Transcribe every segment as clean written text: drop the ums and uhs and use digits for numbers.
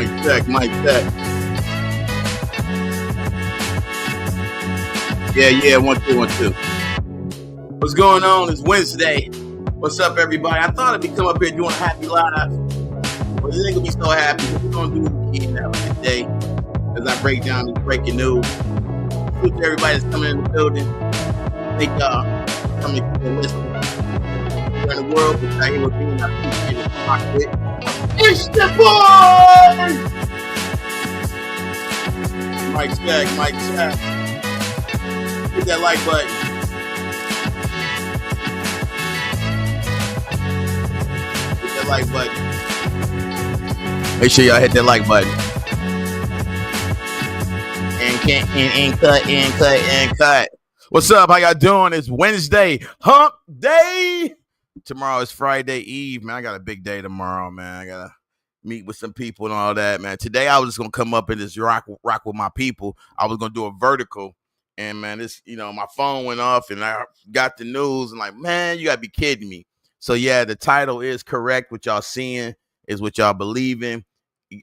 Mic check, mic check. Yeah, 1, 2, 1, 2. What's going on? It's Wednesday. What's up, everybody? I thought I'd come up here doing a happy live, but it ain't gonna be so happy. We're gonna do it again now today as I break down this breaking news. Salute to everybody that's coming in the building. Thank y'all for coming to listen. We're in the world, but I hear what people I appreciate it. Rock with. It's the boy! Mic check, mic check. Hit that like button. Hit that like button. Make sure y'all hit that like button. And cut. What's up? How y'all doing? It's Wednesday, hump day. Tomorrow is Friday Eve, man. I got a big day tomorrow, man. I gotta meet with some people and all that, man. Today I was just gonna come up and just rock with my people. I was gonna do a vertical, and man, this, my phone went off and I got the news and like, man, you gotta be kidding me. So yeah, the title is correct. What y'all seeing is what y'all believing.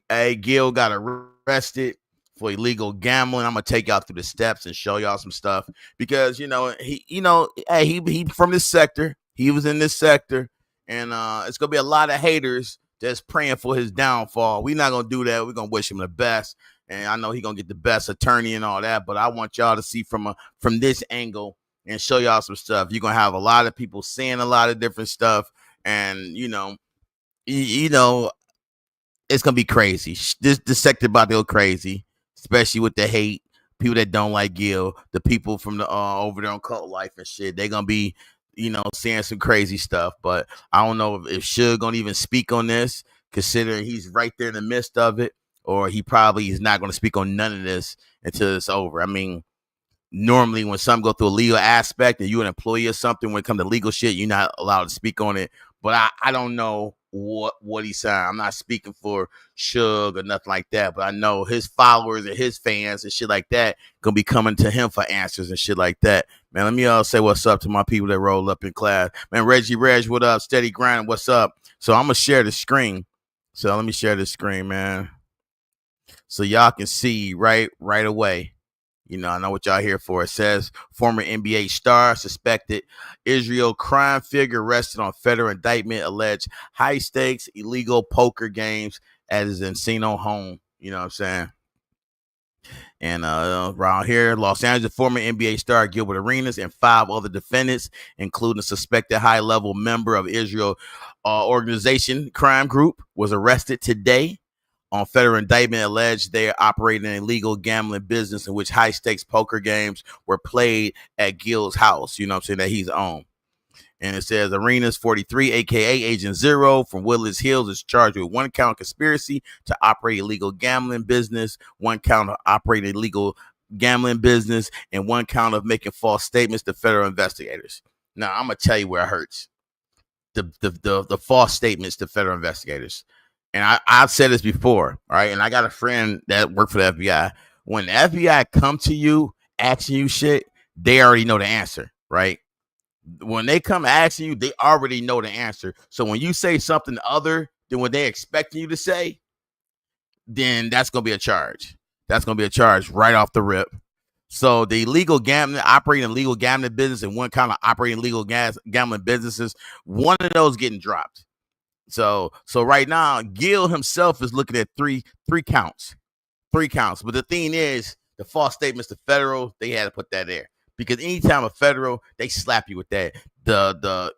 Hey, Gil got arrested for illegal gambling. I'm gonna take y'all through the steps and show y'all some stuff because he from this sector. He was in this sector, and it's gonna be a lot of haters that's praying for his downfall. We're not gonna do that. We're gonna wish him the best, and I know he's gonna get the best attorney and all that. But I want y'all to see from this angle and show y'all some stuff. You're gonna have a lot of people saying a lot of different stuff, and it's gonna be crazy. This sector about to go crazy, especially with the hate. People that don't like Gil, the people from the over there on Cult Life and shit, they're gonna be saying some crazy stuff. But I don't know if Suge gonna even speak on this, considering he's right there in the midst of it, or he probably is not gonna speak on none of this until it's over. I mean, normally when something go through a legal aspect and you're an employee or something, when it comes to legal shit, you're not allowed to speak on it. But I don't know what he's saying. I'm not speaking for Suge or nothing like that, but I know his followers and his fans and shit like that gonna be coming to him for answers and shit like that. Man, let me say what's up to my people that roll up in class. Man, Reggie Reg, what up? Steady grinding, what's up? So I'm gonna share the screen. So let me share the screen, man, so y'all can see right away. I know what y'all here for. It says former NBA star, suspected Israel crime figure arrested on federal indictment, alleged high stakes illegal poker games at his Encino home. You know what I'm saying? And around here, Los Angeles former NBA star Gilbert Arenas and 5 other defendants, including a suspected high-level member of Israel organization crime group, was arrested today on federal indictment, alleged they are operating an illegal gambling business in which high-stakes poker games were played at Gil's house, that he's owned. And it says Arenas, 43, a.k.a. Agent Zero from Woodlands Hills, is charged with 1 count of conspiracy to operate illegal gambling business, 1 count of operating illegal gambling business, and 1 count of making false statements to federal investigators. Now, I'm going to tell you where it hurts. The false statements to federal investigators. And I've said this before, all right? And I got a friend that worked for the FBI. When the FBI come to you, asking you shit, they already know the answer, right? When they come asking you, they already know the answer. So when you say something other than what they expecting you to say, then that's going to be a charge. That's going to be a charge right off the rip. So the illegal gambling, operating illegal gambling business, and 1 count of operating illegal gambling businesses, one of those getting dropped. So right now, Gil himself is looking at three counts. But the thing is, the false statements to federal, they had to put that there because anytime a federal, they slap you with that. The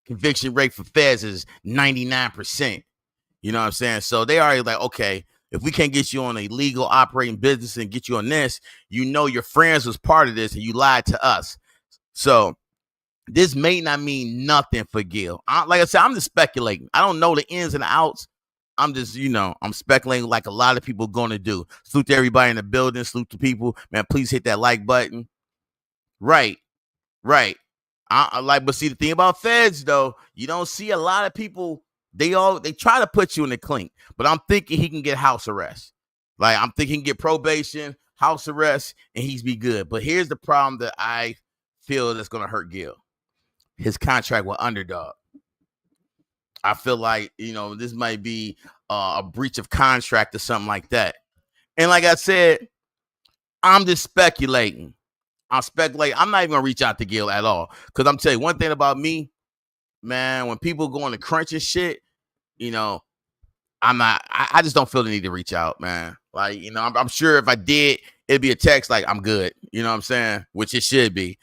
conviction rate for feds is 99%. You know what I'm saying? So they already like, okay, if we can't get you on a legal operating business and get you on this, your friends was part of this and you lied to us. So this may not mean nothing for Gil. Like I said, I'm just speculating. I don't know the ins and the outs. I'm just, I'm speculating like a lot of people going to do. Salute to everybody in the building. Salute to people. Man, please hit that like button. Right. But see, the thing about feds, though, you don't see a lot of people. They try to put you in the clink. But I'm thinking he can get house arrest. Like, I'm thinking he can get probation, house arrest, and he's be good. But here's the problem that I feel that's going to hurt Gil. His contract with Underdog. I feel like, this might be a breach of contract or something like that. And like I said, I'm just speculating. I'm not even gonna reach out to Gil at all. Cause I'm telling you one thing about me, man, when people go on the crunch and shit, you know, I just don't feel the need to reach out, man. Like, I'm sure if I did, it'd be a text like, I'm good. You know what I'm saying? Which it should be.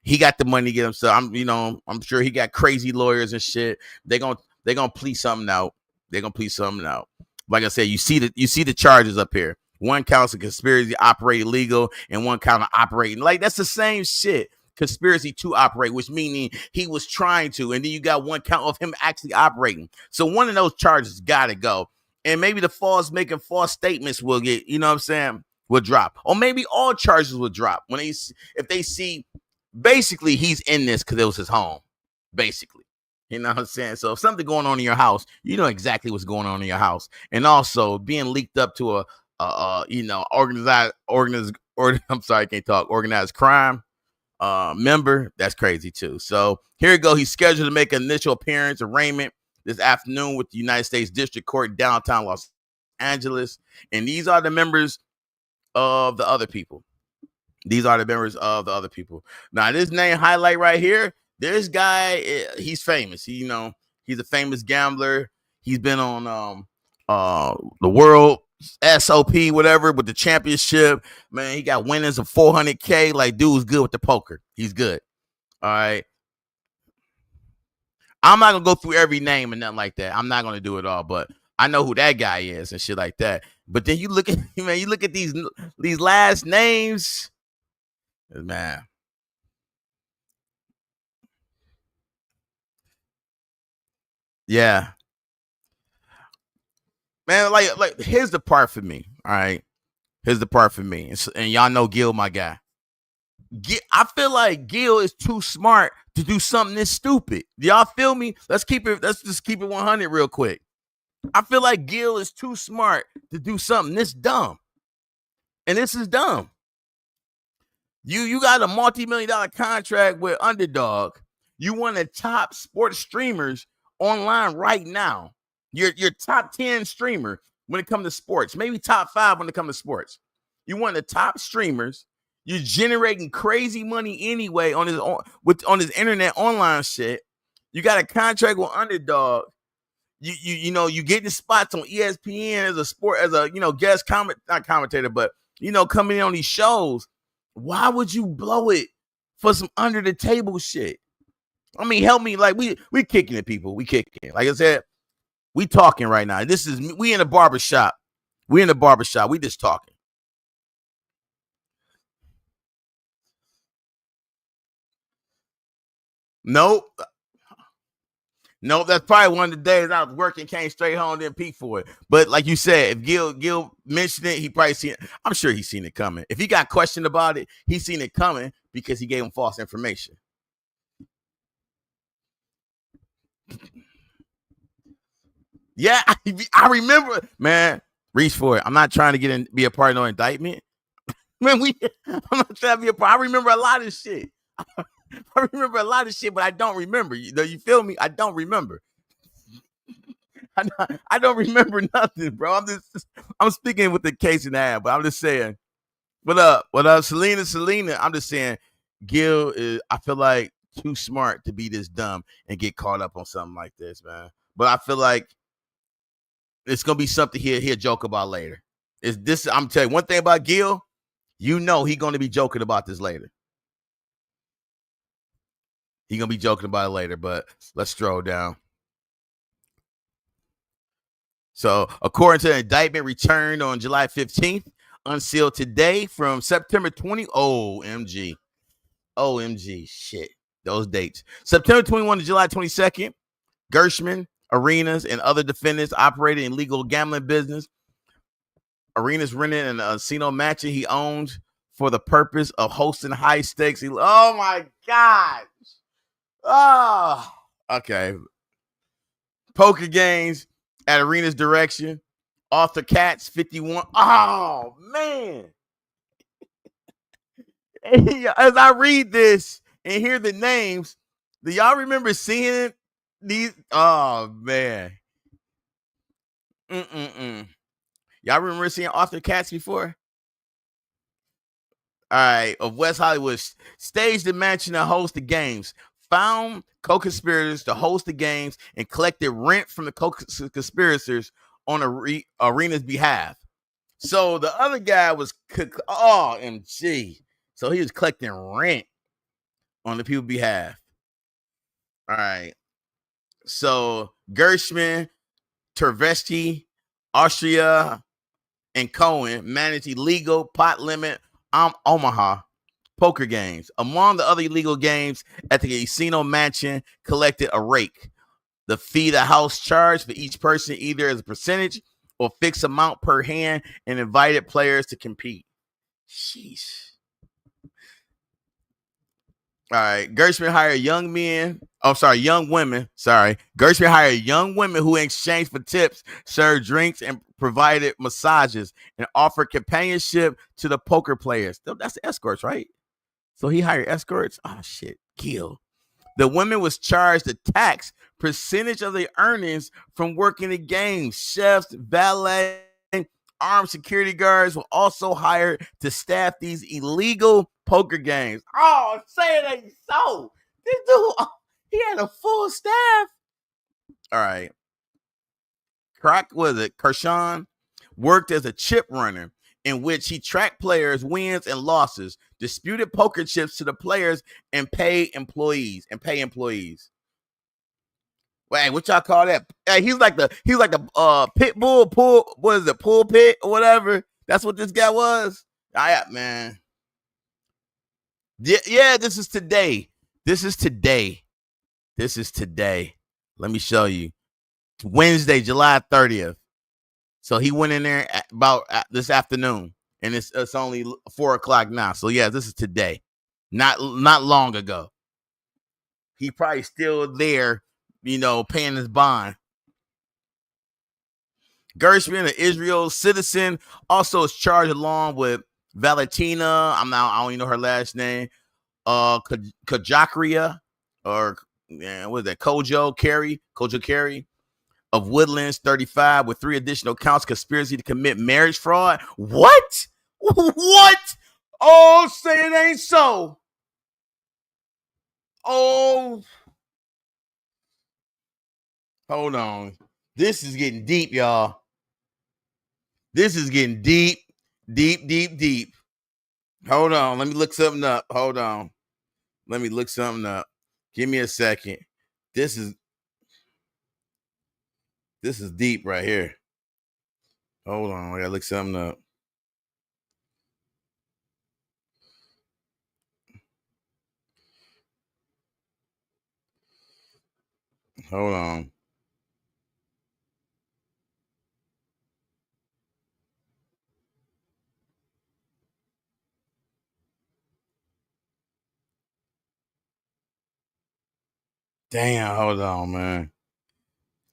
He got the money to get himself. I'm sure he got crazy lawyers and shit. They're gonna please something out. They're gonna please something out. Like I said, you see the charges up here. One counts of conspiracy to operate illegal, and one count of operating. Like, that's the same shit. Conspiracy to operate, which meaning he was trying to, and then you got one count of him actually operating. So one of those charges gotta go. And maybe the making false statements will get, you know what I'm saying, will drop. Or maybe all charges will drop if they see basically he's in this because it was his home. Basically. You know what I'm saying? So if something going on in your house, you know exactly what's going on in your house. And also being leaked up to organized crime member, that's crazy too. So here we go. He's scheduled to make an initial appearance arraignment this afternoon with the United States District Court in downtown Los Angeles. And these are the members of the other people. Now, this name highlight right here, this guy, he's famous. He's a famous gambler. He's been on the world SOP, whatever, with the championship. Man, he got winnings of $400K. Like, dude's good with the poker. He's good. All right. I'm not gonna go through every name and nothing like that. I'm not gonna do it all, but I know who that guy is and shit like that. But then you look at these last names, man. Yeah. Man, like here's the part for me. All right. Here's the part for me. And y'all know Gil, my guy. I feel like Gil is too smart to do something this stupid. Y'all feel me? Let's just keep it 100 real quick. I feel like Gil is too smart to do something this dumb. And this is dumb. You got a multi-million-dollar contract with Underdog. You one of the top sports streamers online right now. You're top 10 streamer when it comes to sports. Maybe top 5 when it comes to sports. You one of the top streamers. You're generating crazy money anyway on his internet online shit. You got a contract with Underdog. You getting spots on ESPN as a guest not commentator, but coming in on these shows. Why would you blow it for some under the table shit? I mean, help me. Like, we kicking it, people. We kicking. Like I said, we talking right now. We in a barbershop. We just talking. Nope. That's probably one of the days I was working, came straight home, didn't peek for it. But like you said, if Gil mentioned it, he probably seen it. I'm sure he's seen it coming. If he got questioned about it, he's seen it coming because he gave him false information. Yeah, I remember, man. Reach for it. I'm not trying to be a part of no indictment. Man, I'm not trying to be a part. I remember a lot of shit. I remember a lot of shit, but I don't remember. You feel me? I don't remember. I don't remember nothing, bro. I'm speaking with the case in hand, but I'm just saying. What up, Selena? I'm just saying, Gil is. I feel like too smart to be this dumb and get caught up on something like this, man. But I feel like it's gonna be something he'll joke about later. Is this? I'm telling you one thing about Gil. He's gonna be joking about this later. He's gonna be joking about it later. But let's stroll down. So, according to the indictment returned on July 15th, unsealed today from September 20. OMG. Shit. Those dates. September 21 to July 22nd, Gershman, Arenas, and other defendants operated in legal gambling business. Arenas rented an casino mansion he owned for the purpose of hosting high stakes. Oh, my God. Oh, okay. Poker games at Arenas' direction. Arthur Katz, 51. Oh, man. As I read this and hear the names, do y'all remember seeing Oh man. Mm-mm-mm. Y'all remember seeing Arthur Katz before? All right, of West Hollywood, staged the mansion to host the games, found co-conspirators to host the games, and collected rent from the co-conspirators on Arena's behalf. So the other guy was, OMG. So he was collecting rent on the people's behalf. All right. So Gershman, Tervesti, Austria, and Cohen managed illegal pot limit Omaha poker games. Among the other illegal games at the casino mansion, collected a rake. The fee the house charged for each person either as a percentage or fixed amount per hand, and invited players to compete. Sheesh. All right. Gershman hired young men. Oh, sorry, young women. Sorry. Gershman hired young women who, in exchange for tips, served drinks and provided massages and offered companionship to the poker players. That's the escorts, right? So he hired escorts. Oh shit. Kill. The women was charged a tax percentage of their earnings from working the games. Chefs, valet, armed security guards were also hired to staff these illegal poker games. Oh, say it ain't so. This dude, he had a full staff. All right. Kershawn worked as a chip runner in which he tracked players' wins and losses, disputed poker chips to the players, and pay employees. Wait, what y'all call that? Hey, he's like the pit bull what is it, pulpit or whatever? That's what this guy was. Man. Yeah, this is today. Let me show you. It's Wednesday, July 30th. So he went in there about this afternoon, and it's only 4:00 now. So yeah, this is today, not long ago. He probably still there, paying his bond. Gershman, an Israel citizen, also is charged along with Valentina. I don't even know her last name. Kajakria, or what is that? Kojo Carey of Woodlands, 35, with 3 additional counts: conspiracy to commit marriage fraud. What? What? Oh, say it ain't so. Oh, hold on. This is getting deep, y'all. This is getting deep, deep, deep, deep. Hold on. Let me look something up. Hold on. Let me look something up. Give me a second. This is deep right here. Hold on. I gotta look something up. Hold on. Damn, hold on, man.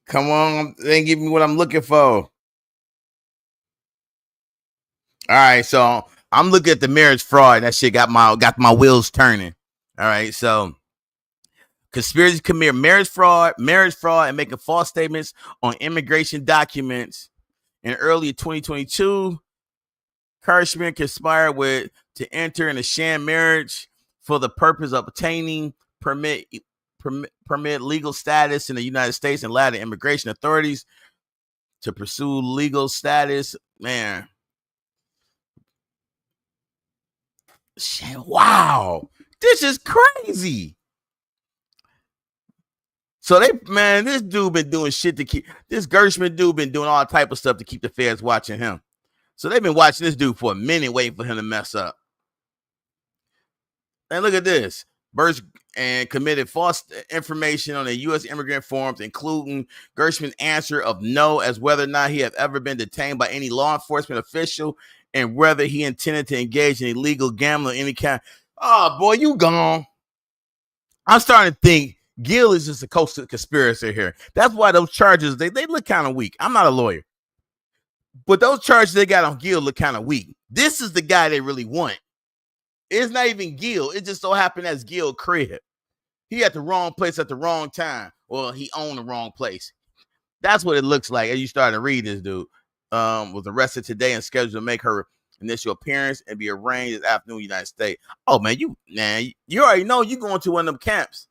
Come on, they ain't giving me what I'm looking for. All right, so I'm looking at the marriage fraud. That shit got my wheels turning. All right, so conspiracy to commit marriage fraud, and making false statements on immigration documents. In early 2022, Kirschman conspired to enter in a sham marriage for the purpose of obtaining permit legal status in the United States, and allowed the immigration authorities to pursue legal status. Man, shit, wow, this is crazy. So this dude been doing shit to keep this Gershman dude been doing all type of stuff to keep the feds watching him. So they've been watching this dude for a minute, waiting for him to mess up. And look at this. Burst and committed false information on the U.S. immigrant forms, including Gershman's answer of no as whether or not he had ever been detained by any law enforcement official, and whether he intended to engage in illegal gambling of any kind. Oh, boy, you gone. I'm starting to think Gil is just a conspiracy here. That's why those charges, they look kind of weak. I'm not a lawyer, but those charges they got on Gil look kind of weak. This is the guy they really want. It's not even Gil. It just so happened that's Gil crib. He at the wrong place at the wrong time. Well, he owned the wrong place. That's what it looks like as you start to read this dude. Was arrested today and scheduled to make her initial appearance and be arraigned this afternoon in the United States. Oh, man, you already know you going to one of them camps.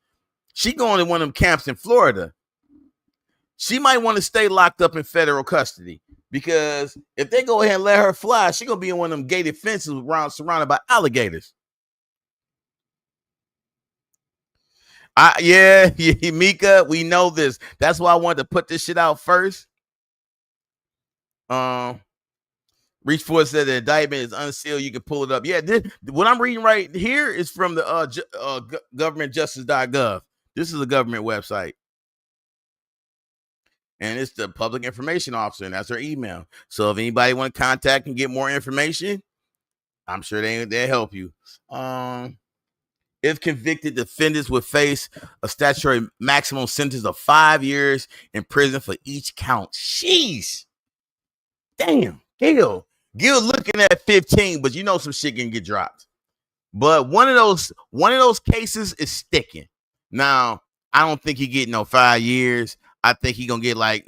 She going to one of them camps in Florida. She might want to stay locked up in federal custody because if they go ahead and let her fly, she going to be in one of them gated fences surrounded by alligators. Yeah, Mika, we know this. That's why I wanted to put this shit out first. Reach for it said the indictment is unsealed. You can pull it up. Yeah, what I'm reading right here is from the governmentjustice.gov. This is a government website. And it's the public information officer, and that's her email. So if anybody want to contact and get more information, I'm sure they'll help you. If convicted, defendants would face a statutory maximum sentence of 5 years in prison for each count. Jeez. Damn. Gil looking at 15, but you know some shit can get dropped. But one of those cases is sticking. Now, I don't think he get no 5 years. I think he gonna get like,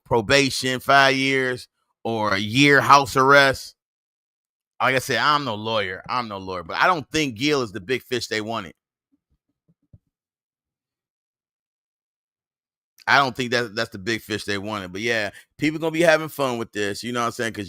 probation, 5 years, or a year house arrest. Like I said, I'm no lawyer, but I don't think Gil is the big fish they wanted. I don't think that's the big fish they wanted. But yeah, people gonna be having fun with this. You know what I'm saying? Because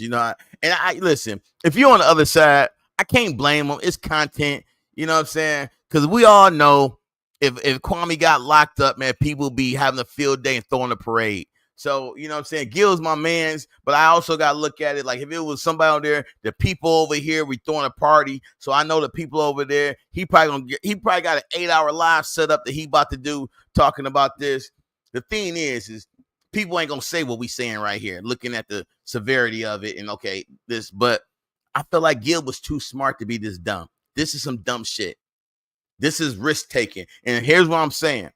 I listen. If you're on the other side, I can't blame them. It's content. You know what I'm saying? Because we all know if Kwame got locked up, man, people be having a field day and throwing a parade. So, you know what I'm saying? Gil's my man's, but I also got to look at it like if it was somebody out there, the people over here, we throwing a party. So I know the people over there, he probably got an 8-hour live setup that he about to do talking about this. The thing is people ain't going to say what we saying right here, looking at the severity of it. And okay, but I feel like Gil was too smart to be this dumb. This is some dumb shit. This is risk taking. And here's what I'm saying.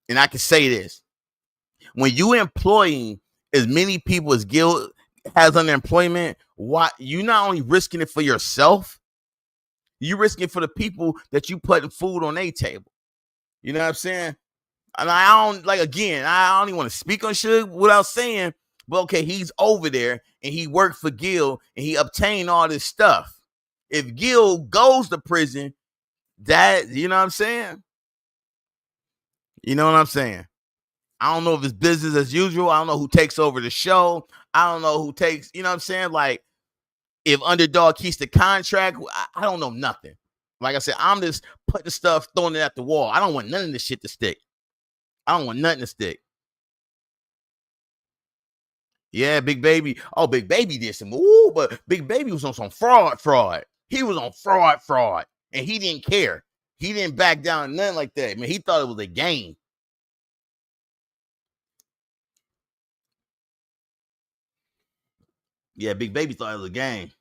And I can say this. When you employing as many people as Gil has unemployment, you not only risking it for yourself, you risking it for the people that you putting food on their table. You know what I'm saying? And I don't even want to speak on shit without saying, but okay, he's over there and he worked for Gil and he obtained all this stuff. If Gil goes to prison, you know what I'm saying? You know what I'm saying? I don't know if it's business as usual. I don't know who takes over the show. I don't know who takes, you know what I'm saying? Like, if Underdog keeps the contract, I don't know nothing. Like I said, I'm just putting stuff, throwing it at the wall. I don't want none of this shit to stick. I don't want nothing to stick. Yeah, Big Baby. Oh, Big Baby did some, but Big Baby was on some fraud. He was on fraud. And he didn't care. He didn't back down, nothing like that. Man, he thought it was a game. Yeah, Big Baby thought it was a game.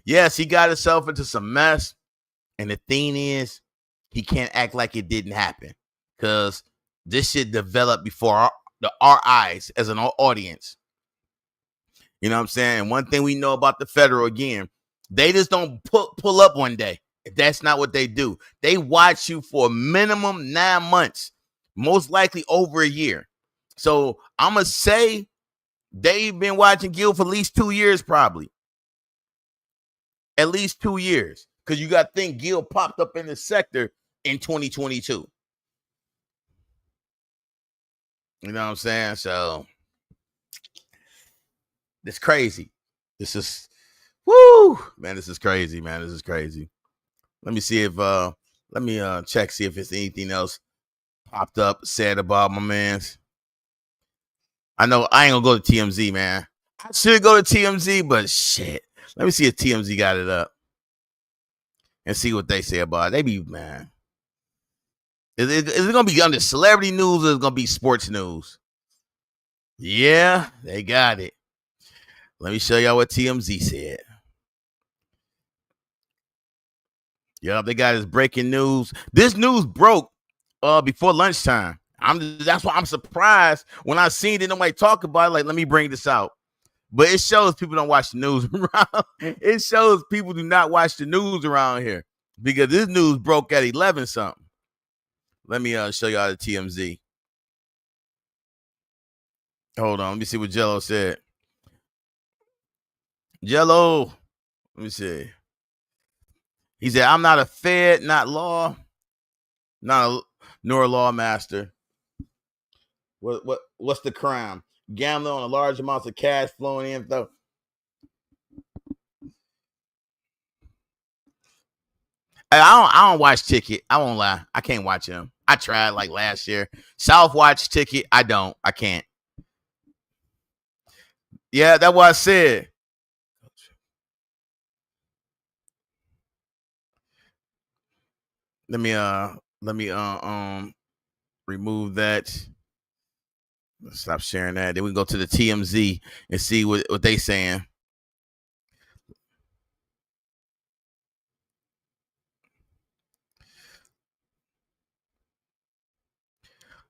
Yes, he got himself into some mess. And the thing is, he can't act like it didn't happen. Because this shit developed before our eyes as an audience. You know what I'm saying? And one thing we know about the federal, again, they just don't pull up one day. That's not what they do. They watch you for a minimum 9 months, most likely over a year. So I'm going to say they've been watching Gil for at least 2 years, probably. At least 2 years. Because you got to think Gil popped up in the sector in 2022. You know what I'm saying? So it's crazy. This is, man, this is crazy, man. This is crazy. Let me see if, check, see if there's anything else popped up, said about my mans. I know I ain't gonna go to TMZ, man. I should go to TMZ, but shit. Let me see if TMZ got it up and see what they say about it. They be, man. Is it gonna be under celebrity news or is it gonna be sports news? Yeah, they got it. Let me show y'all what TMZ said. Yup, they got his breaking news. This news broke before lunchtime. That's why I'm surprised when I seen it. Nobody talk about it. Like, let me bring this out. But it shows people don't watch the news around. It shows people do not watch the news around here because this news broke at 11 something. Let me show y'all the TMZ. Hold on. Let me see what Jello said. Jello. Let me see. He said, I'm not a Fed, not law, nor a law master. What's the crime? Gambling on a large amounts of cash flowing in. Though I don't watch Ticket. I won't lie. I can't watch him. I tried like last year. South watch Ticket. I don't. I can't. Yeah, that's what I said. Let me remove that. Stop sharing that. Then we go to the TMZ and see what they saying.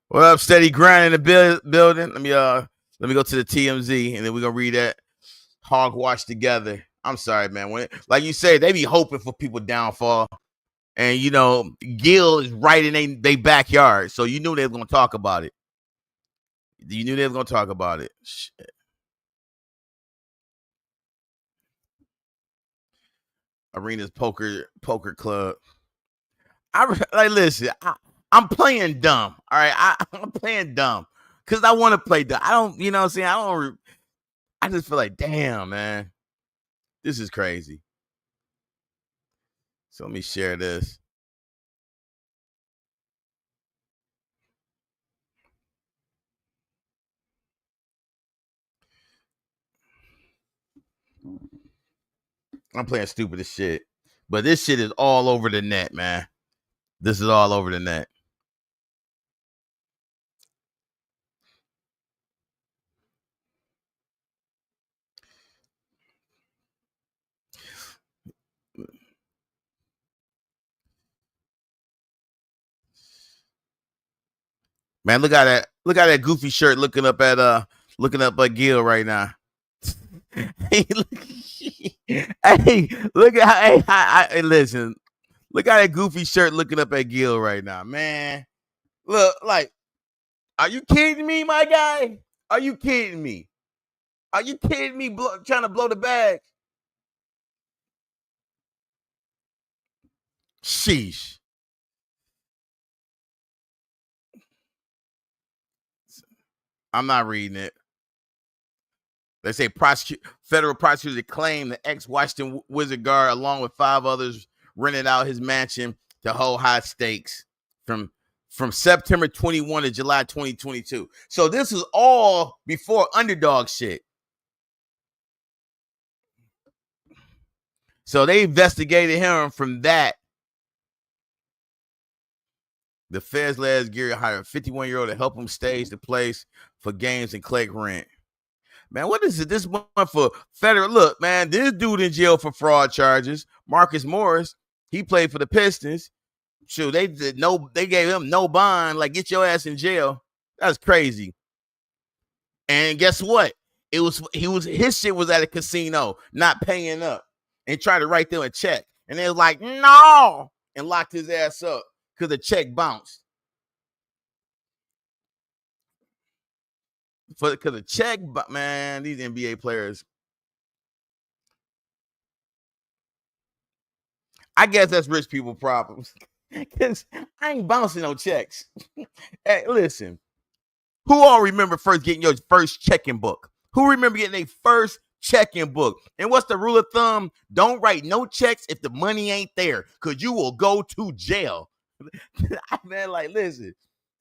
What up, steady grind in the building? Let me go to the TMZ and then we're gonna read that hogwash together. I'm sorry, man. Like you say, they be hoping for people downfall. And you know, Gil is right in they backyard. So you knew they were gonna talk about it. You knew they were gonna talk about it. Shit. Arenas poker club. Listen. I'm playing dumb. All right, I'm playing dumb because I want to play dumb. I don't, you know what I'm saying? I don't. I just feel like, damn, man, this is crazy. So let me share this. I'm playing stupid as shit, but this shit is all over the net, man. This is all over the net. Man, look at that! Look at that goofy shirt looking up at Gil right now. Hey, look at hey, listen. Look at that goofy shirt looking up at Gil right now, man. Look, like, are you kidding me, my guy? Are you kidding me? Are you kidding me? Trying to blow the bag? Sheesh. I'm not reading it. They say federal prosecutor claimed the ex-Washington Wizard guard, along with 5 others, rented out his mansion to hold high stakes from September 21 to July 2022. So this is all before underdog shit. So they investigated him from that. The feds last year hired a 51-year-old to help him stage the place for games and collect rent. Man, what is it this month for federal? Look, man, this dude in jail for fraud charges. Marcus Morris, he played for the Pistons. Shoot, they gave him no bond. Like, get your ass in jail. That's crazy. And guess what? His shit was at a casino, not paying up, and tried to write them a check. And they was like, no, and locked his ass up because the check bounced. Because the check, man, these NBA players. I guess that's rich people problems. Because I ain't bouncing no checks. Hey, listen. Who all remember first getting your first checking book? Who remember getting a first checking book? And what's the rule of thumb? Don't write no checks if the money ain't there, because you will go to jail. Man, like, listen.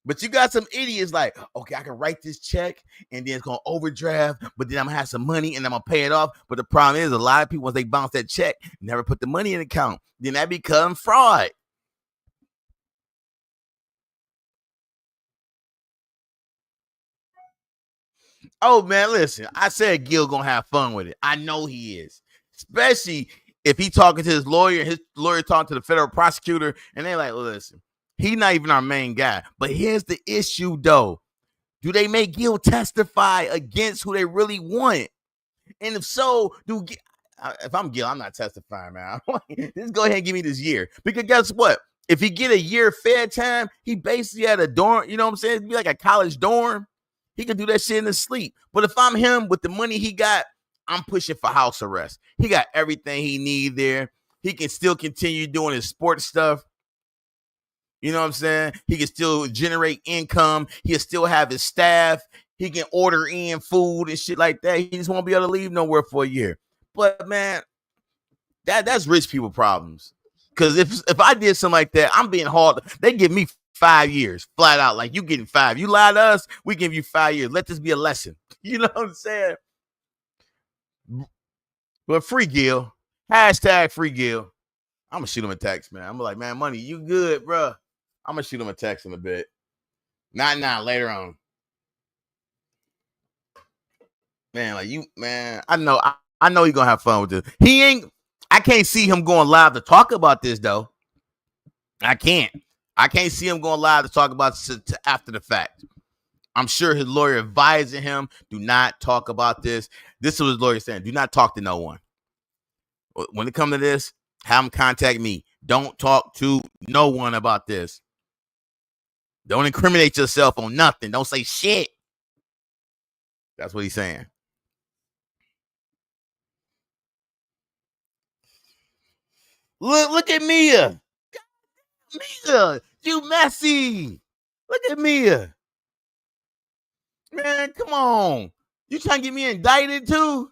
But you got some idiots like, okay, I can write this check and then it's going to overdraft, but then I'm going to have some money and I'm going to pay it off. But the problem is a lot of people, once they bounce that check, never put the money in the account. Then that becomes fraud. Oh, man, listen, I said Gil going to have fun with it. I know he is, especially if he talking to his lawyer and his lawyer talking to the federal prosecutor and they're like, listen, he's not even our main guy. But here's the issue, though. Do they make Gil testify against who they really want? And if so, if I'm Gil, I'm not testifying, man. Just go ahead and give me this year. Because guess what? if he get a year Fed time, he basically had a dorm, you know what I'm saying? It'd be like a college dorm. He could do that shit in his sleep. But if I'm him with the money he got, I'm pushing for house arrest. He got everything he need there. He can still continue doing his sports stuff. You know what I'm saying? He can still generate income. He can still have his staff. He can order in food and shit like that. He just won't be able to leave nowhere for a year. But man, that's rich people problems. Because if I did something like that, I'm being hauled. They give me 5 years flat out. Like, you getting 5. You lie to us, we give you 5 years. Let this be a lesson. You know what I'm saying? But free Gil. Hashtag free Gil. I'm going to shoot him a text, man. I'm like, man, Money, you good, bro? I'm going to shoot him a text in a bit. Not now, later on. Man, like you, man, I know you're going to have fun with this. I can't see him going live to talk about this, though. I can't see him going live to talk about this after the fact. I'm sure his lawyer advising him, do not talk about this. This is what his lawyer saying. Do not talk to no one. When it comes to this, have him contact me. Don't talk to no one about this. Don't incriminate yourself on nothing. Don't say shit. That's what he's saying. Look at Mia. Mia, you messy. Look at Mia. Man, come on. You trying to get me indicted too?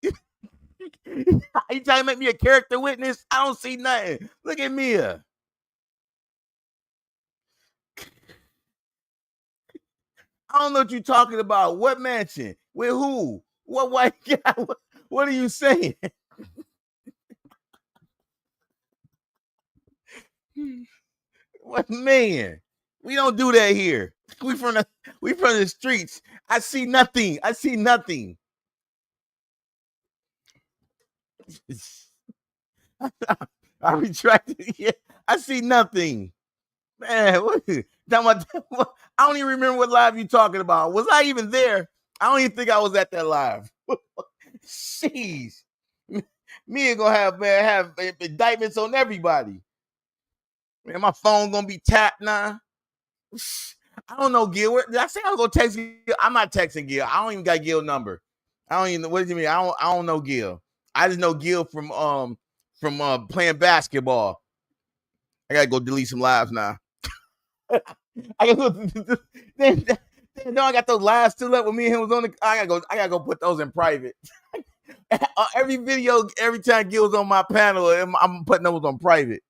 You trying to make me a character witness? I don't see nothing. Look at Mia. I don't know what you're talking about. What mansion? With who? What white guy? What are you saying? What man? We don't do that here. We from the streets. I see nothing. I retracted. Yeah, I see nothing. Man, I don't even remember what live you talking about. Was I even there? I don't even think I was at that live. Jeez. Me ain't gonna have indictments on everybody. Man, my phone gonna be tapped now. I don't know, Gil. Did I say I was gonna text Gil? I'm not texting Gil. I don't even got Gil's number. I don't even know. What do you mean? I don't know Gil. I just know Gil from playing basketball. I gotta go delete some lives now. I gotta go. No, I got those lives still up with me and him was on the. I gotta go put those in private. Every video, every time Gil was on my panel, I'm putting those on private.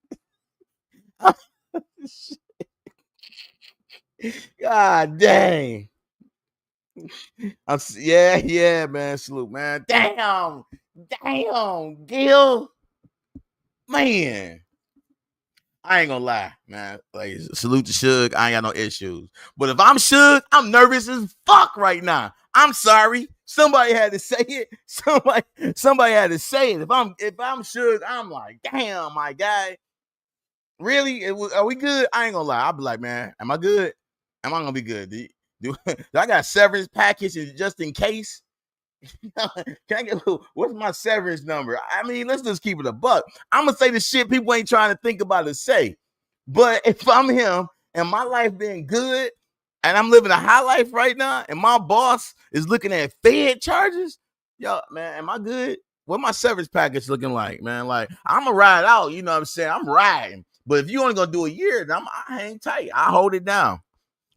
God dang. Yeah, man. Salute, man. Damn, Gil. Man. I ain't gonna lie, man. Like, salute to Suge. I ain't got no issues. But if I'm Suge, I'm nervous as fuck right now. I'm sorry. Somebody had to say it. Somebody had to say it. If I'm Suge, I'm like, damn, my guy. Really? Are we good? I ain't gonna lie. I'll be like, man, am I good? Am I gonna be good? Do I got severance package just in case? Can I get what's my severance number? I mean, let's just keep it a buck. I'm gonna say the shit people ain't trying to think about to say. But if I'm him and my life being good and I'm living a high life right now, and my boss is looking at Fed charges, yo, man, am I good? What my severance package looking like, man? Like, I'm gonna ride out, you know what I'm saying? I'm riding. But if you only gonna do a year, then I hang tight. I hold it down.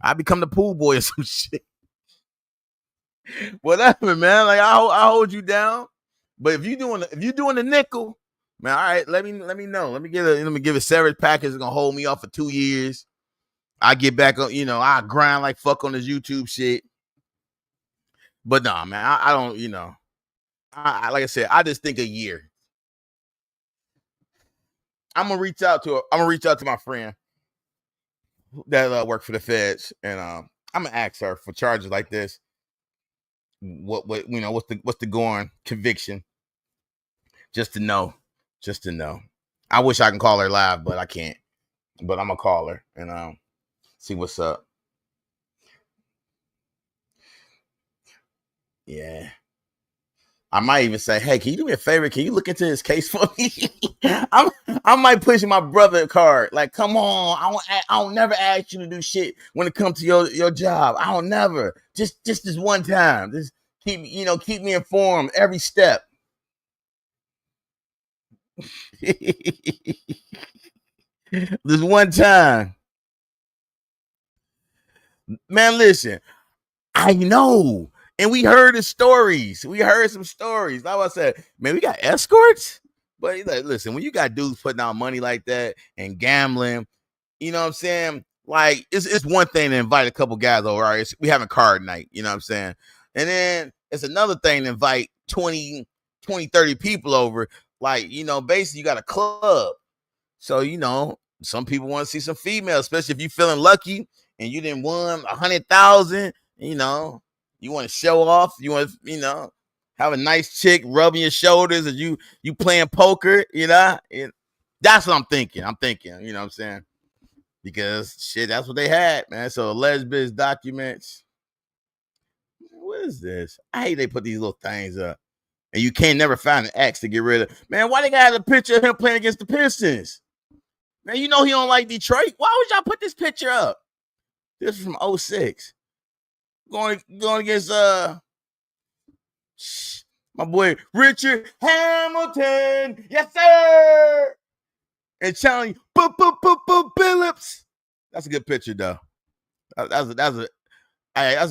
I become the pool boy or some shit. Whatever, man. Like, I hold you down. But if you doing the nickel, man, all right, let me know. Let me give a severance package that's gonna hold me off for 2 years. I get back on, I grind like fuck on this YouTube shit. But nah, man, I don't, I like I said, I just think a year. I'm gonna reach out to my friend that worked for the feds, and I'm gonna ask her for charges like this. What's the going conviction? Just to know. I wish I can call her live, but I can't. But I'm gonna call her and see what's up. Yeah. I might even say, hey, can you do me a favor? Can you look into this case for me? I might push my brother card. Like, come on, I don't never ask you to do shit when it comes to your job. I don't never. Just this one time. Just keep me informed every step. This one time. Man, listen, I know. And we heard the stories. We heard some stories. Like I said, man, we got escorts. But like, listen, when you got dudes putting out money like that and gambling, you know what I'm saying? Like, it's one thing to invite a couple guys over. All right, we having card night, you know what I'm saying? And then it's another thing to invite 30 people over. Like, basically you got a club. So, some people want to see some females, especially if you feeling lucky and you didn't won 100,000, you want to show off. You want to, have a nice chick rubbing your shoulders as you playing poker, that's what I'm thinking. You know what I'm saying? Because shit, that's what they had, man. So lesbians documents. What is this? I hate they put these little things up. And you can't never find an X to get rid of. Man, why they got a picture of him playing against the Pistons? Man, he don't like Detroit. Why would y'all put this picture up? This is from 06. Going against my boy Richard Hamilton. Yes, sir. And challenging Billups. That's a good picture, though. That's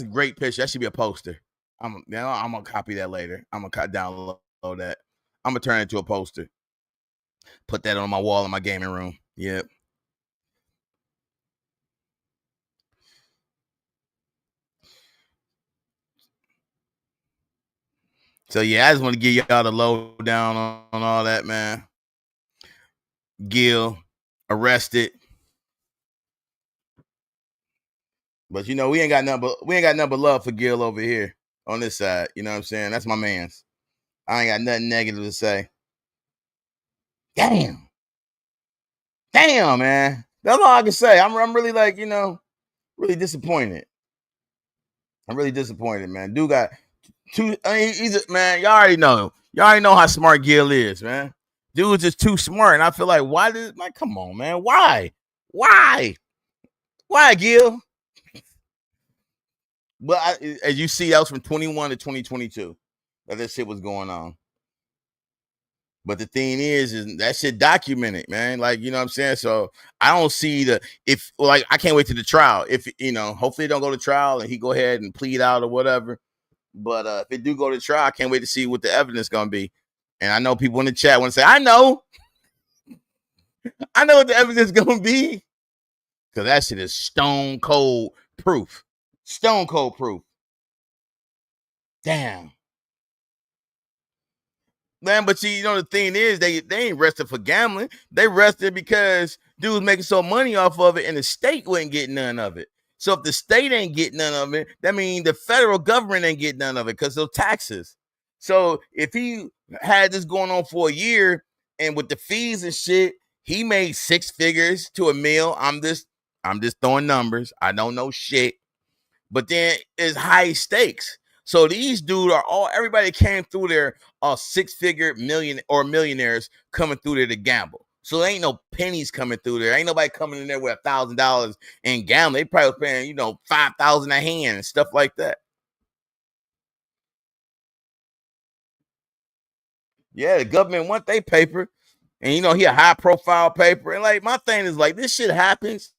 a great picture. That should be a poster. I'm gonna copy that later. I'm gonna download that. I'm gonna turn it into a poster. Put that on my wall in my gaming room. Yep. So yeah, I just want to give y'all the lowdown on all that, man. Gil arrested, but we ain't got nothing but love for Gil over here on this side. You know what I'm saying? That's my man's. I ain't got nothing negative to say. Damn, man. That's all I can say. I'm really like really disappointed. I'm really disappointed, man. Dude got two. Man. Y'all already know. Y'all already know how smart Gil is, man. Dude's just too smart, and I feel like, come on, man, why, Gil? But as you see, that was from 21 to 2022 that this shit was going on. But the thing is that shit documented, man. Like, you know what I'm saying? So I don't see I can't wait to the trial. If, hopefully it don't go to trial and he go ahead and plead out or whatever. But if it do go to trial, I can't wait to see what the evidence is going to be. And I know people in the chat want to say, I know what the evidence is going to be. Because that shit is stone cold proof. Stone cold proof. Damn. Man, but see, the thing is, they ain't arrested for gambling. They arrested because dude was making so money off of it and the state wouldn't get none of it. So if the state ain't getting none of it, that means the federal government ain't getting none of it because of taxes. So if he had this going on for a year and with the fees and shit, he made 6 figures to $1 million. I'm just throwing numbers. I don't know shit. But then it's high stakes. So these dudes everybody came through there, 6-figure millionaires coming through there to gamble. So there ain't no pennies coming through there. Ain't nobody coming in there with $1,000 and gambling. They probably was paying, $5,000 a hand and stuff like that. Yeah, the government want their paper. And he a high profile paper. And like my thing is like this shit happens.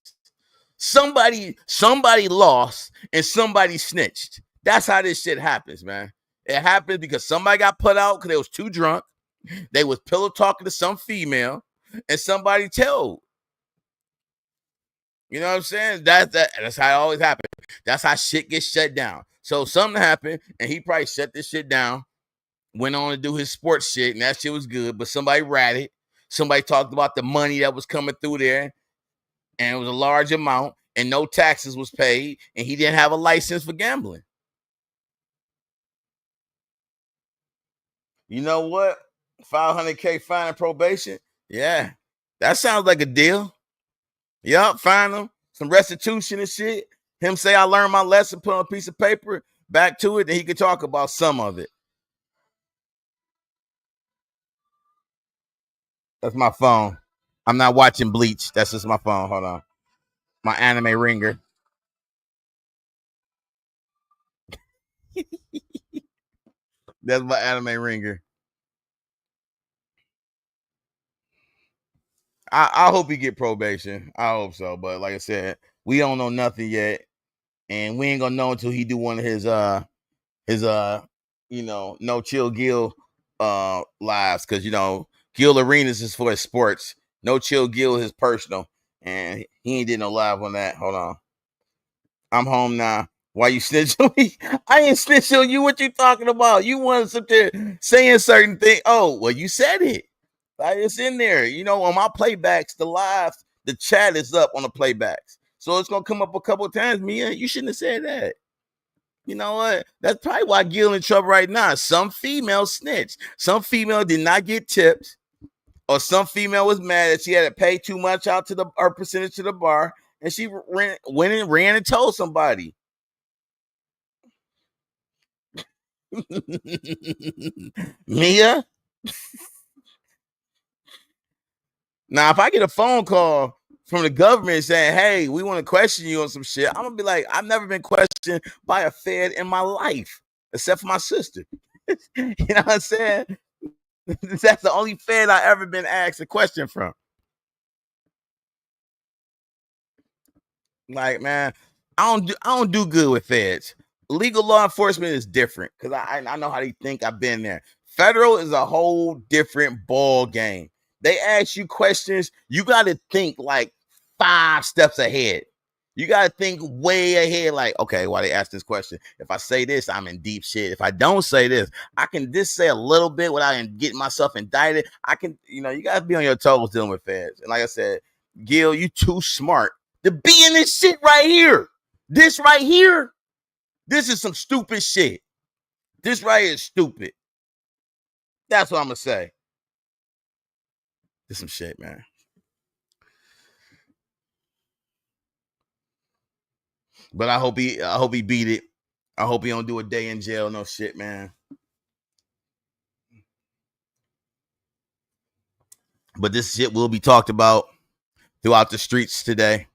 Somebody lost and somebody snitched. That's how this shit happens, man. It happens because somebody got put out because they was too drunk. They was pillow talking to some female, and somebody told. You know what I'm saying? That's how it always happens. That's how shit gets shut down. So something happened, and he probably shut this shit down. Went on to do his sports shit, and that shit was good. But somebody ratted. Somebody talked about the money that was coming through there, and it was a large amount, and no taxes was paid, and he didn't have a license for gambling. You know what? 500K fine and probation. Yeah, that sounds like a deal. Yup, fine him. Some restitution and shit. Him say I learned my lesson, put on a piece of paper, back to it, then he could talk about some of it. That's my phone. I'm not watching Bleach. That's just my phone. Hold on. My anime ringer. That's my anime ringer. I hope he get probation. I hope so. But like I said, we don't know nothing yet. And we ain't gonna know until he do one of his no chill Gil lives. Cause Gil Arenas is for his sports. No chill Gil is personal. And he ain't did no live on that. Hold on. I'm home now. Why you snitch on me? I ain't snitch on you. What you talking about? You want to sit there saying certain things. Oh, well, you said it. Like, it's in there. On my playbacks, the lives, the chat is up on the playbacks. So it's gonna come up a couple of times. Mia, you shouldn't have said that. You know what? That's probably why Gil in trouble right now. Some female snitched. Some female did not get tips, or some female was mad that she had to pay too much out to her percentage to the bar, and she went and ran and told somebody. Mia? Now, if I get a phone call from the government saying, hey, we want to question you on some shit, I'm going to be like, I've never been questioned by a Fed in my life, except for my sister. You know what I'm saying? That's the only Fed I ever been asked a question from. Like, man, I don't do good with feds. Legal law enforcement is different because I know how they think. I've been there. Federal is a whole different ball game. They ask you questions. You got to think like 5 steps ahead. You got to think way ahead. Like, okay, why they ask this question? If I say this, I'm in deep shit. If I don't say this, I can just say a little bit without getting myself indicted. I can, you got to be on your toes dealing with feds. And like I said, Gil, you too smart to be in this shit right here. This right here. This is some stupid shit. This right here is stupid. That's what I'm gonna say. This some shit, man. But I hope he beat it. I hope he don't do a day in jail. No shit, man. But this shit will be talked about throughout the streets today.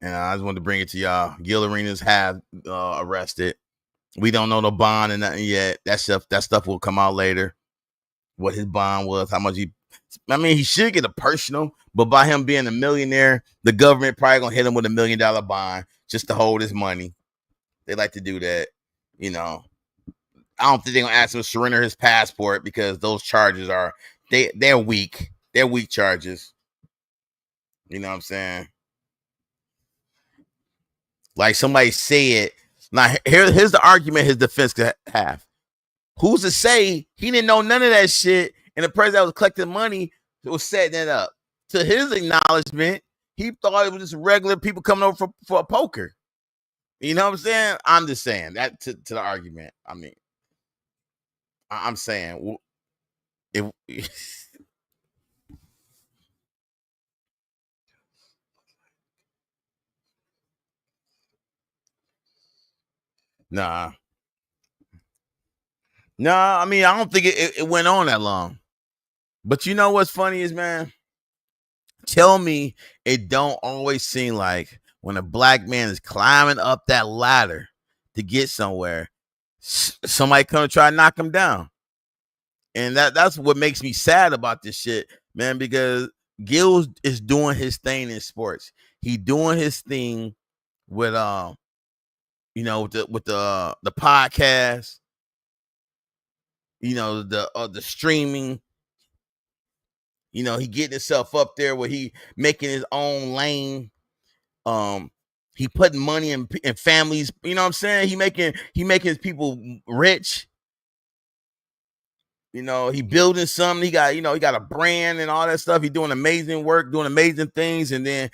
And I just wanted to bring it to y'all. Gil Arenas have arrested. We don't know the bond and nothing yet. That stuff will come out later. What his bond was, how much he should get a personal, but by him being a millionaire, the government probably gonna hit him with $1 million bond just to hold his money. They like to do that, I don't think they're gonna ask him to surrender his passport because those charges they're weak. They're weak charges. You know what I'm saying? Like somebody said, now here's the argument his defense could have. Who's to say he didn't know none of that shit, and the person that was collecting money was setting it up? To his acknowledgement, he thought it was just regular people coming over for a poker. You know what I'm saying? I'm just saying that to the argument. I mean, I'm saying if nah. I mean, I don't think it went on that long. But you know what's funny is, man, tell me it don't always seem like when a black man is climbing up that ladder to get somewhere, somebody come and try to knock him down. And that's what makes me sad about this shit, man, because Gil is doing his thing in sports. He doing his thing with with the podcast, the streaming. He getting himself up there where he making his own lane. He putting money in families. You know what I'm saying? He making his people rich. He building something. He got a brand and all that stuff. He doing amazing work, doing amazing things. And then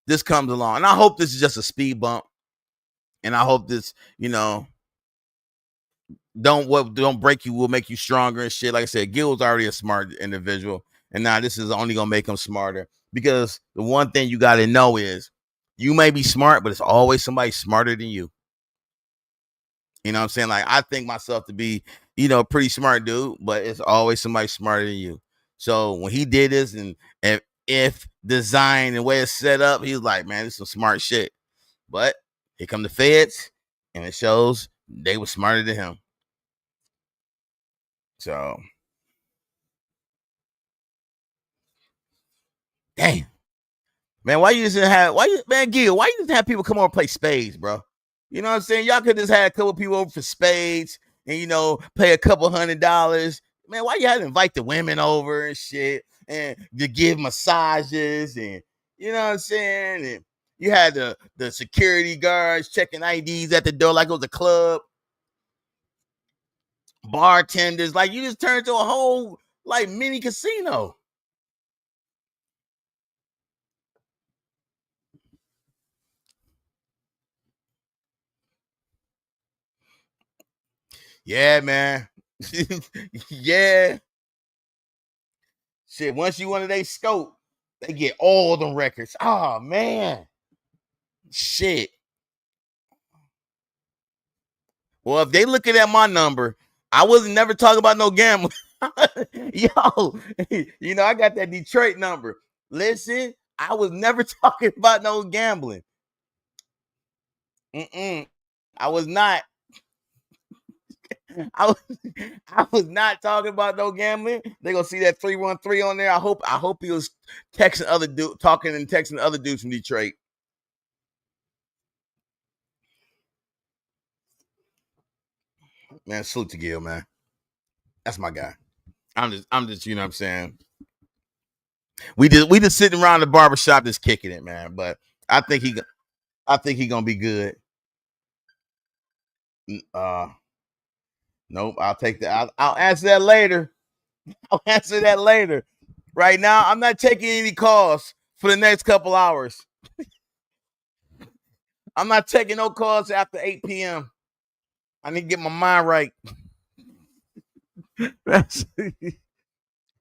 this comes along. And I hope this is just a speed bump. And I hope this, don't break you, will make you stronger and shit. Like I said, Gil's already a smart individual. And now this is only gonna make him smarter. Because the one thing you gotta know is you may be smart, but it's always somebody smarter than you. You know what I'm saying? Like, I think myself to be, pretty smart dude, but it's always somebody smarter than you. So when he did this and if design and way it's set up, he was like, man, this is some smart shit. But here come the feds, and it shows they were smarter than him. So, damn. Man, man, Gil, why you just have people come over and play spades, bro? You know what I'm saying? Y'all could just have a couple people over for spades and, pay a couple $100. Man, why you had to invite the women over and shit and to give massages and, you know what I'm saying? And you had the security guards checking IDs at the door like it was a club. Bartenders, like you just turned to a whole like mini casino. Yeah, man. Yeah. Shit, once you under they scope, they get all them records. Oh man. Shit. Well, if they looking at my number, I wasn't never talking about no gambling. Yo, I got that Detroit number. Listen, I was never talking about no gambling. I was not. I was not talking about no gambling. They gonna see that 313 on there. I hope he was texting other dudes from Detroit. Man, salute to Gil, man. That's my guy. I'm just, you know what I'm saying. We just sitting around the barbershop just kicking it, man. But I think he gonna be good. Uh nope, I'll take that. I'll answer that later. I'll answer that later. Right now, I'm not taking any calls for the next couple hours. I'm not taking no calls after 8 p.m. I need to get my mind right.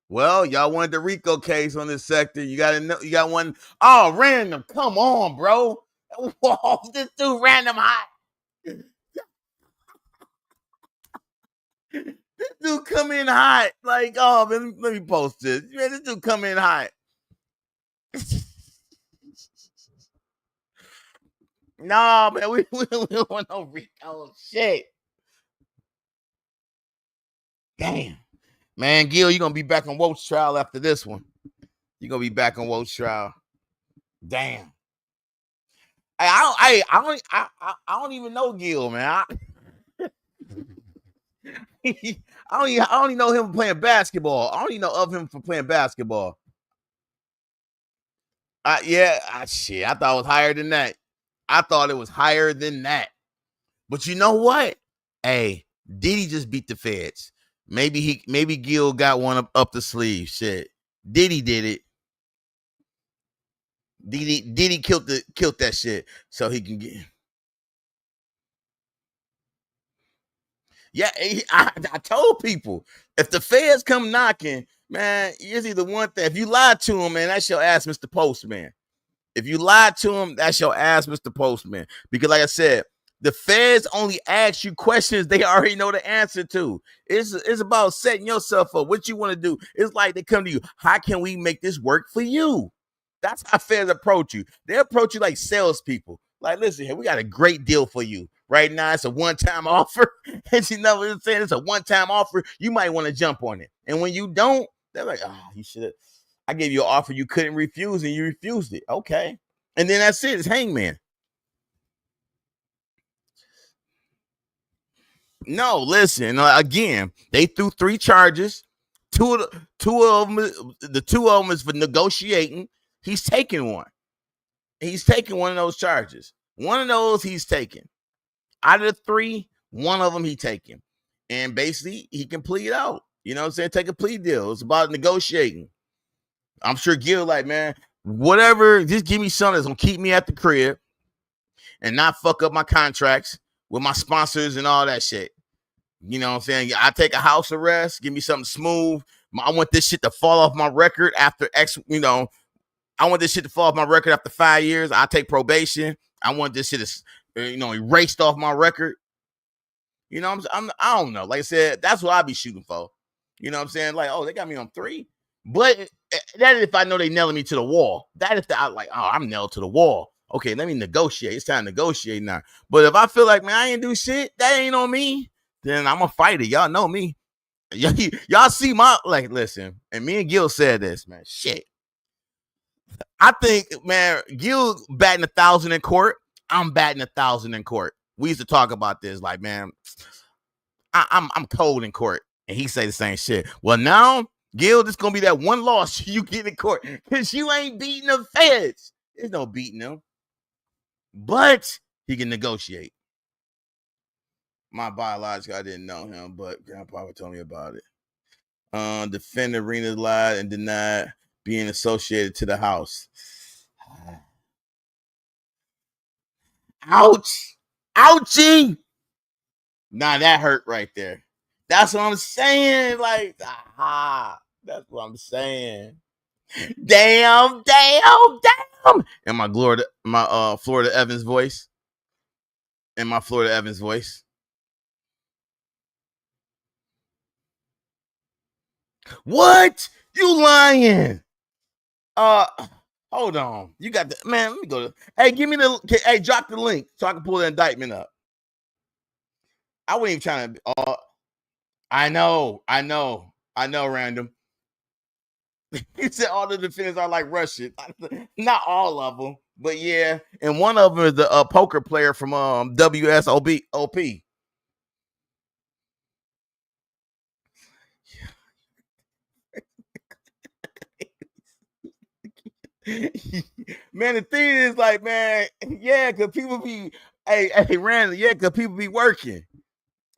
Well, y'all wanted the Rico case on this sector. You gotta know. You got one. Oh, random. Come on, bro. Whoa, this dude random hot. This dude come in hot. Like, oh, man, let me post this. Man, this dude come in hot. No, man, we don't want no Rico shit. Damn. Man, Gil, you're gonna be back on Woke's trial after this one. You're gonna be back on Woke's trial. Damn. I don't even know Gil, man. I only know him playing basketball. I only know of him for playing basketball. Shit. I thought it was higher than that. I thought it was higher than that. But you know what? Hey, Diddy just beat the feds. Maybe Gil got one up the sleeve. Shit. Diddy did it. Diddy killed that shit so he can get. Yeah, I told people if the feds come knocking, man, it's either one thing. If you lie to him, man, that's your ass, Mr. Postman. If you lie to him, that's your ass, Mr. Postman. Because, like I said, the feds only ask you questions they already know the answer to. It's about setting yourself up. What you want to do. It's like they come to you. How can we make this work for you? That's how feds approach you. They approach you like salespeople. Like, listen here, we got a great deal for you. Right now, it's a one-time offer. And you know what I'm saying? It's a one-time offer. You might want to jump on it. And when you don't, they're like, oh, you should have. I gave you an offer you couldn't refuse, and you refused it. Okay. And then that's it. It's hangman. No, listen. Again, they threw 3 charges. Two of them, the 2 of them is for negotiating. He's taking one. He's taking one of those charges. One of those he's taking. Out of the 3, one of them he taking. And basically, he can plead out. You know what I'm saying? Take a plea deal. It's about negotiating. I'm sure Gil like, man, whatever, just give me something that's going to keep me at the crib and not fuck up my contracts with my sponsors and all that shit. You know what I'm saying? I take a house arrest, give me something smooth. I want this shit to fall off my record after I want this shit to fall off my record after 5 years. I take probation. I want this shit to, erased off my record. You know, I don't know. Like I said, that's what I be shooting for. You know what I'm saying? Like, oh, they got me on 3. But that is if I know they nailing me to the wall. That is I like, oh, I'm nailed to the wall. Okay, let me negotiate. It's time to negotiate now. But if I feel like, man, I ain't do shit, that ain't on me, then I'm a fighter. Y'all know me. Y'all see my, like, listen, and me and Gil said this, man. Shit. I think, man, Gil batting 1,000 in court. I'm batting 1,000 in court. We used to talk about this, like, man, I'm cold in court, and he say the same shit. Well, now, Gil, this gonna be that one loss you get in court because you ain't beating the feds. There's no beating them, but he can negotiate. My biological, I didn't know him, but Grandpa told me about it. Defend Arenas lied and denied being associated to the house. Ouch. Ouchie. Nah, that hurt right there. That's what I'm saying. Like, that's what I'm saying. Damn. And my Florida Evans voice. And my Florida Evans voice. What? You lying? Hold on. You got the man. Let me go. Hey, give me the. Hey, drop the link so I can pull the indictment up. I wasn't even trying to. I know, Random. He said all the defendants are like Russian. Not all of them, but yeah. And one of them is the poker player from WSOP. Man, the thing is, like, man, yeah, because people be, hey, Random, yeah, because people be working.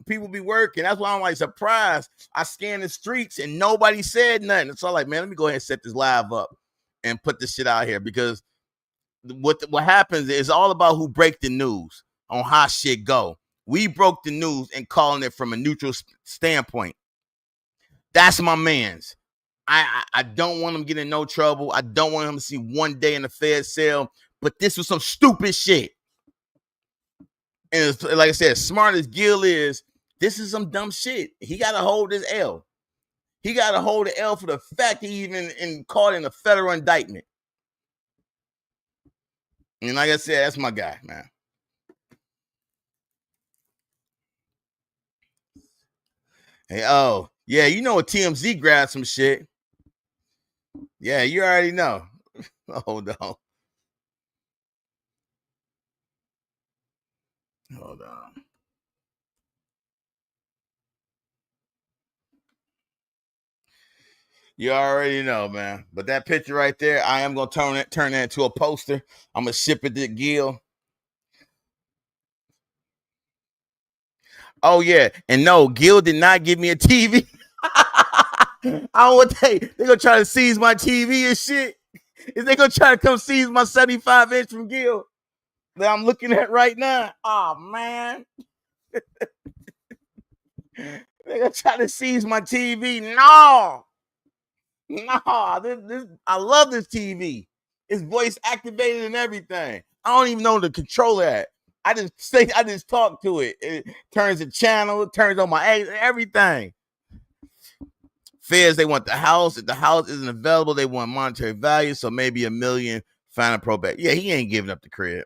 That's why I'm like surprised. I scanned the streets and nobody said nothing. So I'm like, man, let me go ahead and set this live up and put this shit out here because what happens is all about who break the news on how shit go. We broke the news and calling it from a neutral standpoint. That's my man's. I don't want him getting in no trouble. I don't want him to see one day in the Fed cell. But this was some stupid shit. And like I said, as smart as Gil is, this is some dumb shit. He got to hold his L. He got to hold the L for the fact he even caught in a federal indictment. And like I said, that's my guy, man. Hey, oh, yeah, you know what TMZ grabbed some shit. Yeah, you already know. Hold on. You already know, man. But that picture right there, I am gonna turn that into a poster. I'm gonna ship it to Gil. Oh yeah, and no, Gil did not give me a TV. I don't want they gonna try to seize my TV and shit. Is they gonna try to come seize my 75-inch from Gil that I'm looking at right now? Oh man. They gonna try to seize my TV. No, this I love this TV. It's voice activated and everything. I don't even know the controller at. I just talk to it. It turns the channel, it turns on my everything. Feds, they want the house. If the house isn't available, they want monetary value. So maybe $1 million, final probate. Yeah, he ain't giving up the crib.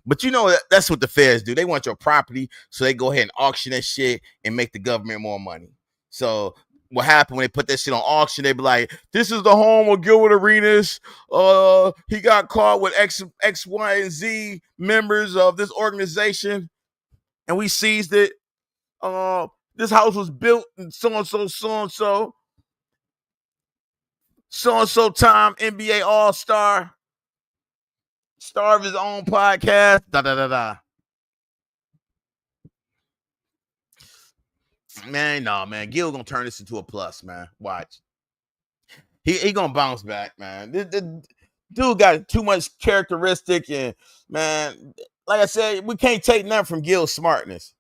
But you know, that's what the feds do. They want your property, so they go ahead and auction that shit and make the government more money. So what happened when they put that shit on auction? They be like, "This is the home of Gilbert Arenas. He got caught with X, Y, and Z members of this organization, and we seized it. This house was built in so and so time. NBA All-Star, star of his own podcast. Da da da da." Man, no, man. Gil gonna turn this into a plus, man. Watch. He gonna bounce back, man. This dude got too much characteristic, and man, like I said, we can't take nothing from Gil's smartness.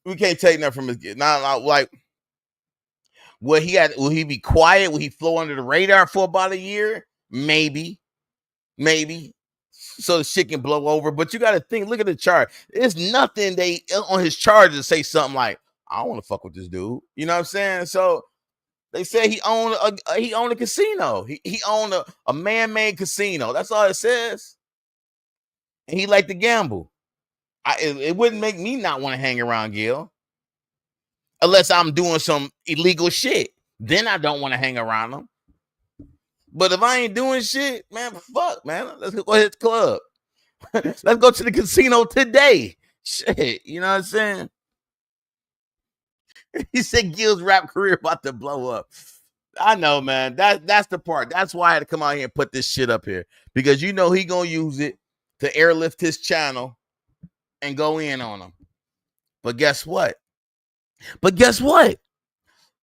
We can't take nothing from his not like will he be quiet? Will he flow under the radar for about a year? Maybe. so the shit can blow over. But you got to think, look at the chart. There's nothing they on his charges say something like, I don't want to fuck with this dude. You know what I'm saying? So they say he owned a casino. He owned a man-made casino. That's all it says. And he liked to gamble. It wouldn't make me not want to hang around Gil. Unless I'm doing some illegal shit. Then I don't want to hang around him. But if I ain't doing shit, man, fuck, man. Let's go hit the club. Let's go to the casino today. Shit, you know what I'm saying? He said Gil's rap career about to blow up. I know, man. That's the part. That's why I had to come out here and put this shit up here. Because you know he gonna use it to airlift his channel and go in on him. But guess what?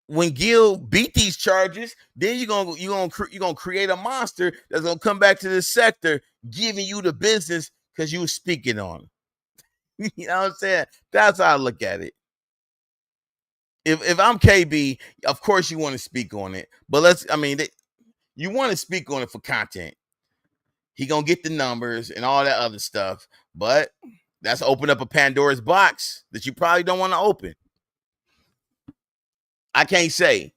When Gil beat these charges, then you're gonna create a monster that's gonna come back to this sector, giving you the business because you were speaking on it. You know what I'm saying? That's how I look at it. If I'm KB, of course you want to speak on it, but you want to speak on it for content. He gonna get the numbers and all that other stuff, but that's open up a Pandora's box that you probably don't want to open. I can't say.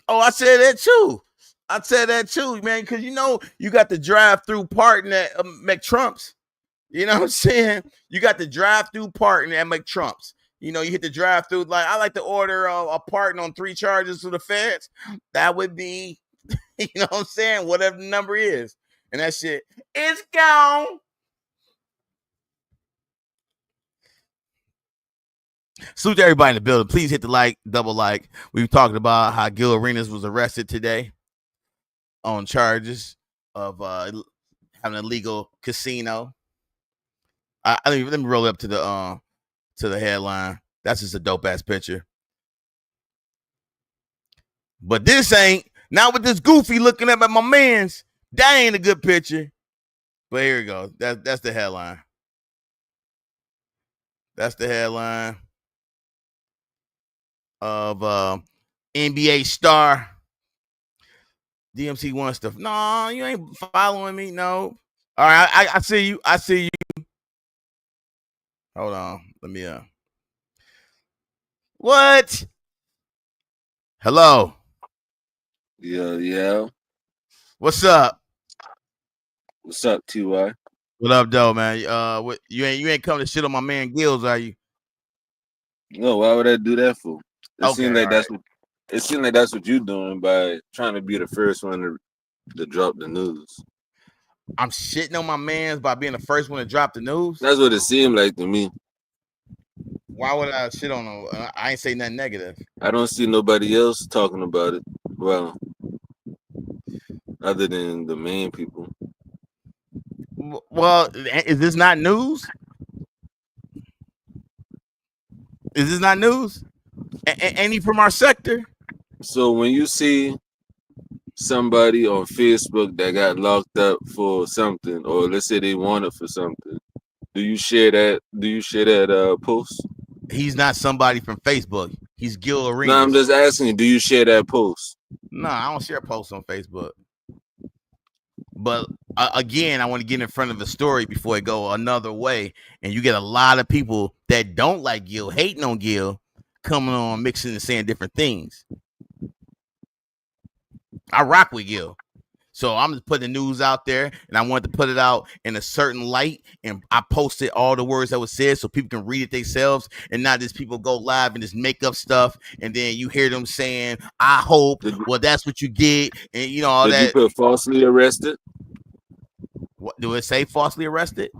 Oh, I said that too, man, because you know you got the drive-through parting at McTrump's. You know what I'm saying? You got the drive-through parting at McTrump's. You know, you hit the drive-through, like, I like to order a parting on 3 charges to the feds. That would be, you know what I'm saying, whatever the number is. And that shit is gone. Salute to everybody in the building. Please hit the like, double like. We were talking about how Gilbert Arenas was arrested today on charges of having an illegal casino. Let me roll up to the headline. That's just a dope ass picture. But this ain't, not with this goofy looking up at my man's. That ain't a good picture. But here we go. That's the headline. That's the headline of NBA star. DMC wants to. No, you ain't following me. No. All right, I see you. I see you. Hold on. Let me What? Hello. Yeah. What's up? What's up, Ty? What up, though, man? What you ain't coming to shit on my man Gills, are you? No, why would I do that for? It seems like that's what you're doing by trying to be the first one to drop the news. I'm shitting on my man's by being the first one to drop the news. That's what it seemed like to me. Why would I shit on him? I ain't say nothing negative. I don't see nobody else talking about it. Well, other than the main people. Well, is this not news? Is this not news? Any from our sector? So when you see somebody on Facebook that got locked up for something, or let's say they wanted for something, do you share that post? He's not somebody from Facebook. He's Gilbert Arenas. No, I'm just asking you, do you share that post? No, I don't share posts on Facebook. But again, I want to get in front of the story before it go another way. And you get a lot of people that don't like Gil, hating on Gil, coming on, mixing and saying different things. I rock with Gil. So I'm just putting the news out there, and I wanted to put it out in a certain light, and I posted all the words that was said so people can read it themselves, and not just people go live and just make up stuff, and then you hear them saying, I hope, well, that's what you get, and you know, all that. Did you put falsely arrested? What do it say, falsely arrested?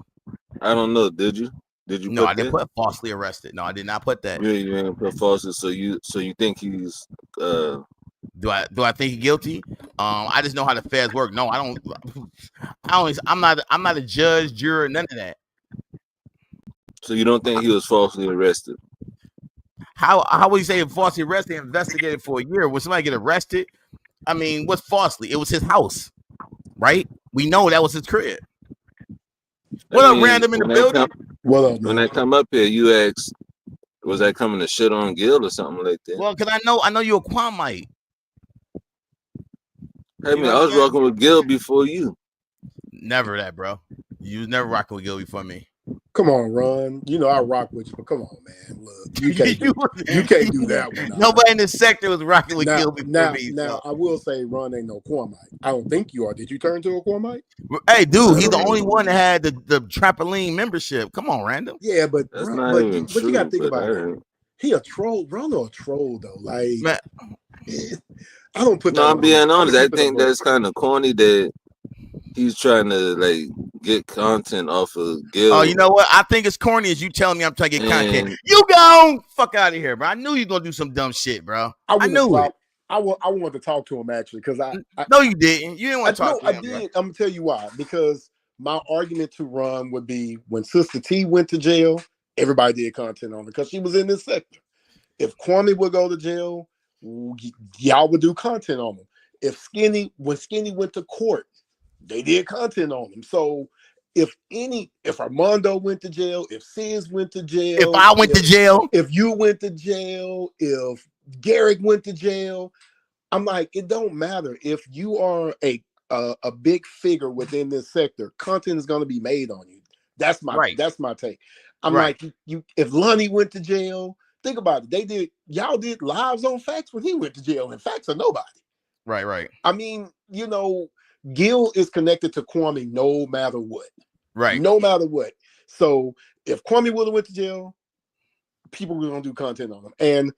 I don't know. Did you? No, I didn't put falsely arrested. No, I did not put that. Yeah, you didn't put falsely. So you think he's Do I think he's guilty? I just know how the feds work. No, I don't. I'm not a judge, juror, none of that. So you don't think he was falsely arrested? How would you say falsely arrested? Investigated for a year? Would somebody get arrested? I mean, what's falsely? It was his house, right? We know that was his crib. What up, random in the building? What up, man? When I come up here, you ask, was I coming to shit on Gil or something like that? Well, because I know you're a Quamite. Hey You know man, what I I'm was saying? rocking with Gil before you. Never that, bro. You was never rocking with Gilby for me. Come on, Ron. You know I rock with you, but come on, man. Look, you can't do that one. Nobody in the sector was rocking with Now, Gilby for now, me. now, So. I will say Ron ain't no Cormite. I don't think you are. Did you turn to a Cormite? Hey, dude, he's the only No, one that had the trampoline membership. Come on, random. Yeah, but that's not but even you got to true. think But about it. He a troll, Ron or a troll though. Like Man, I don't put no, that I'm on him. being I'm honest. gonna I keep it a think book. that's kind of corny that he's trying to like get content off of oh, Gil. you know what? I think it's corny as you telling me I'm trying to get content. And You go fuck out of here, bro. I knew you gonna do some dumb shit, bro. I I wouldn't have knew it. dropped. I wanted to talk to him actually because No, you didn't. You didn't want to talk no, to I him, bro. did. I'm gonna tell you why. Because my argument to Ron would be when Sister T went to jail, everybody did content on her because she was in this sector. If Kwame would go to jail, y'all would do content on him. When Skinny went to court, they did content on him. So if Armando went to jail, if Sis went to If jail, I went to jail, if you went to jail, if Garrick went to jail, I'm like, it don't matter. If you are a big figure within this sector, content is going to be made on you. That's my take. I'm right, like, you if Lonnie went to jail, think about it. Y'all did lives on Facts when he went to jail, and Facts are nobody. right. I mean, Gil is connected to Kwame no matter what. Right. No matter what. So if Kwame would have went to jail, people were gonna do content on him. And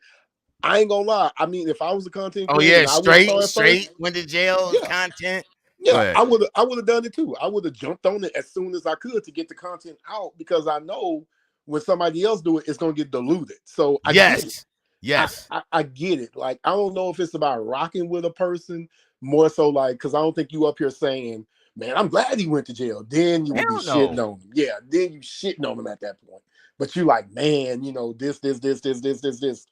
I ain't gonna lie. I mean, if I was a content Oh creator yeah, and I would have saw it straight first, went to jail yeah, content. Go yeah, ahead. I would have done it too. I would have jumped on it as soon as I could to get the content out because I know when somebody else do it, it's gonna get diluted. So I get it. Yes. I get it. Like I don't know if it's about rocking with a person more so like because I don't think you up here saying, man, I'm glad he went to jail. Then you would be Hell shitting no. on him. Yeah, then you shitting on him at that point. But you like, man, this.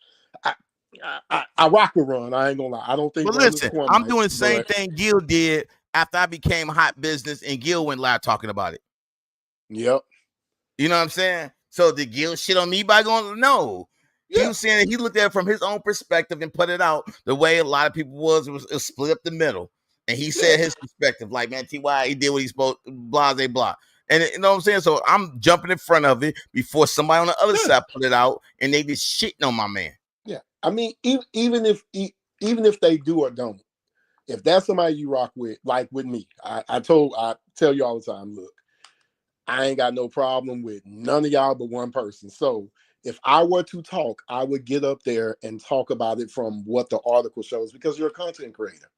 I rock with Ron. I ain't gonna lie. I don't think But Ron is listen, I'm Cormite, doing the same but thing Gil did after I became hot business and Gil went live talking about it. yep. You know what I'm saying? So did Gil shit on me by going, no. He was saying he looked at it from his own perspective and put it out the way a lot of people was split up the middle. And he said his perspective, like, man, TY, he did what he supposed, blah, blah. And you know what I'm saying? So I'm jumping in front of it before somebody on the other side put it out and they just shitting on my man. Yeah. I mean, even if they do or don't, if that's somebody you rock with, like with me, I tell you all the time, look, I ain't got no problem with none of y'all but one person. So if I were to talk, I would get up there and talk about it from what the article shows because you're a content creator.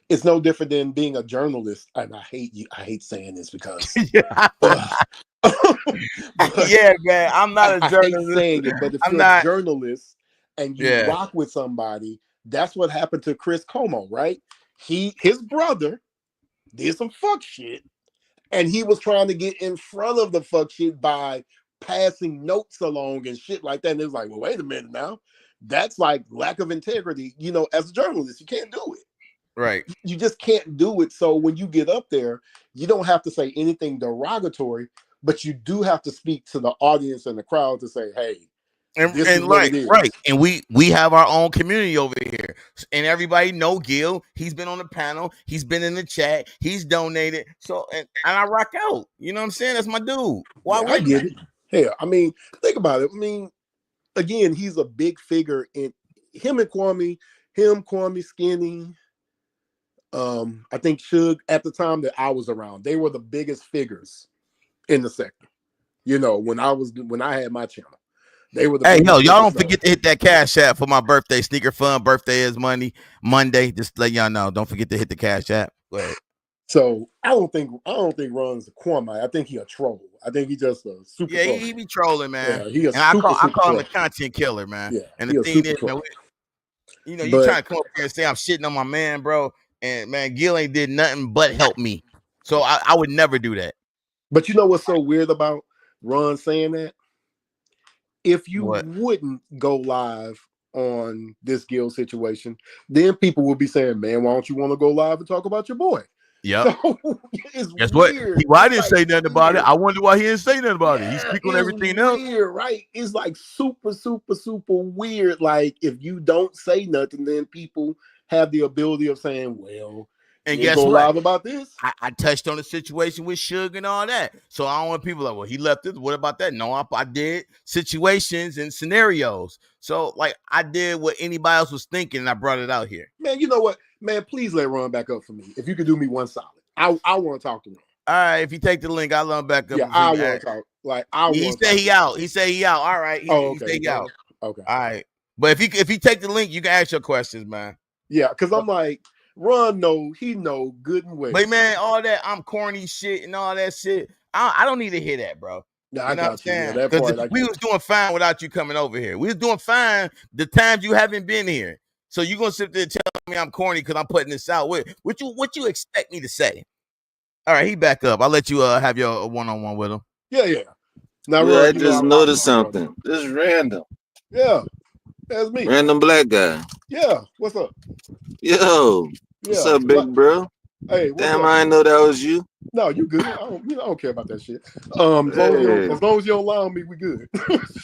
It's no different than being a journalist. And I hate saying this because but, yeah, man. I'm not a I hate journalist. saying it, but if I'm you're not. a journalist and you rock with somebody, that's what happened to Chris Como, right? His brother did some fuck shit, and he was trying to get in front of the fuck shit by passing notes along and shit like that. And it was like, well, wait a minute now. That's like lack of integrity. As a journalist, you can't do it. Right. You just can't do it. So when you get up there, you don't have to say anything derogatory, but you do have to speak to the audience and the crowd to say, hey, this is what it is. Right. And we have our own community over here. And everybody know Gil. He's been on the panel. He's been in the chat. He's donated. So and I rock out. You know what I'm saying? That's my dude. Why Yeah, I wouldn't get it. Hell, I mean, think about it. I mean, again, he's a big figure in him and Kwame, Skinny. I think Suge at the time that I was around, they were the biggest figures in the sector. When I had my channel, they were the Hey, biggest y'all don't figures. forget to hit that cash app for my birthday. Sneaker fun. Birthday is Monday. Just let y'all know. Don't forget to hit the cash app. Go ahead. So I don't think Ron's a Kwame. I think he a troll. I think he just a super troll. He be trolling, man. Yeah, I call him the content killer, man. Yeah, and the thing is, man, you trying to come up here and say I'm shitting on my man, bro. And man, Gil ain't did nothing but help me. So I would never do that. But you know what's so weird about Ron saying that? If you wouldn't go live on this Gil situation, then people will be saying, man, why don't you want to go live and talk about your boy? Yeah. So it's Guess weird. Why didn't say nothing about it? I wonder why he didn't say nothing about it. He speak on everything else. Weird, right? It's like super, super, super weird. Like if you don't say nothing, then people have the ability of saying, well, And You guess go what? live about this. I touched on the situation with Suge and all that. So I don't want people like, well, he left it. What about that? No, I did situations and scenarios. So like I did what anybody else was thinking, and I brought it out here. Man, you know what? Man, please let Ron back up for me. If you could do me one solid. I want to talk to Ron. All right, if you take the link, I'll let him back up. Yeah, I want to talk. Like I want. He said he out. He said he out. All right. Okay. He said he out. Okay. All right. But if you take the link, you can ask your questions, man. Yeah, because I'm like, Ron he know good and well. But man, all that I'm corny shit and all that shit, I don't need to hear that, bro. Yeah, I got you. Yeah, that part, we was doing fine without you coming over here. We was doing fine the times you haven't been here. So you gonna sit there and tell me I'm corny because I'm putting this out. What you expect me to say? All right, he back up. I'll let you have your one-on-one with him. Yeah. Now, yeah, Ron, I just noticed something. Just random. Yeah, that's me. Random black guy. Yeah, what's up? Yo, what's up, big bro? Hey, damn, I didn't know that was you. No, you good. I don't care about that shit. As long as you don't lie on me, we good.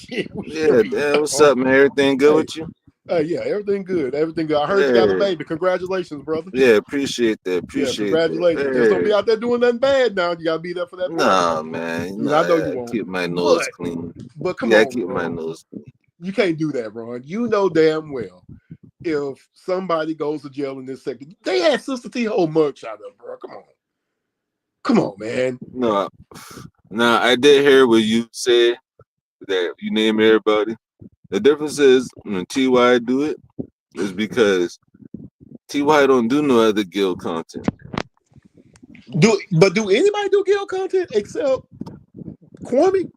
Yeah, damn, what's up, man? Everything good with you? Yeah, everything good. Everything good. I heard you got a baby. Congratulations, brother. Yeah, appreciate that. Congratulations. That. Just don't be out there doing nothing bad now. You gotta be there for that. Nah, man. I know you won't. Keep my nose clean. But come on, I keep my nose clean. You can't do that, Ron. You know damn well if somebody goes to jail in this sector, they had Sister T whole mugshot up, bro. Come on, man. No, I did hear what you said that you name everybody. The difference is when TY do it is because TY don't do no other Gil content. Do anybody do Gil content except Kwame?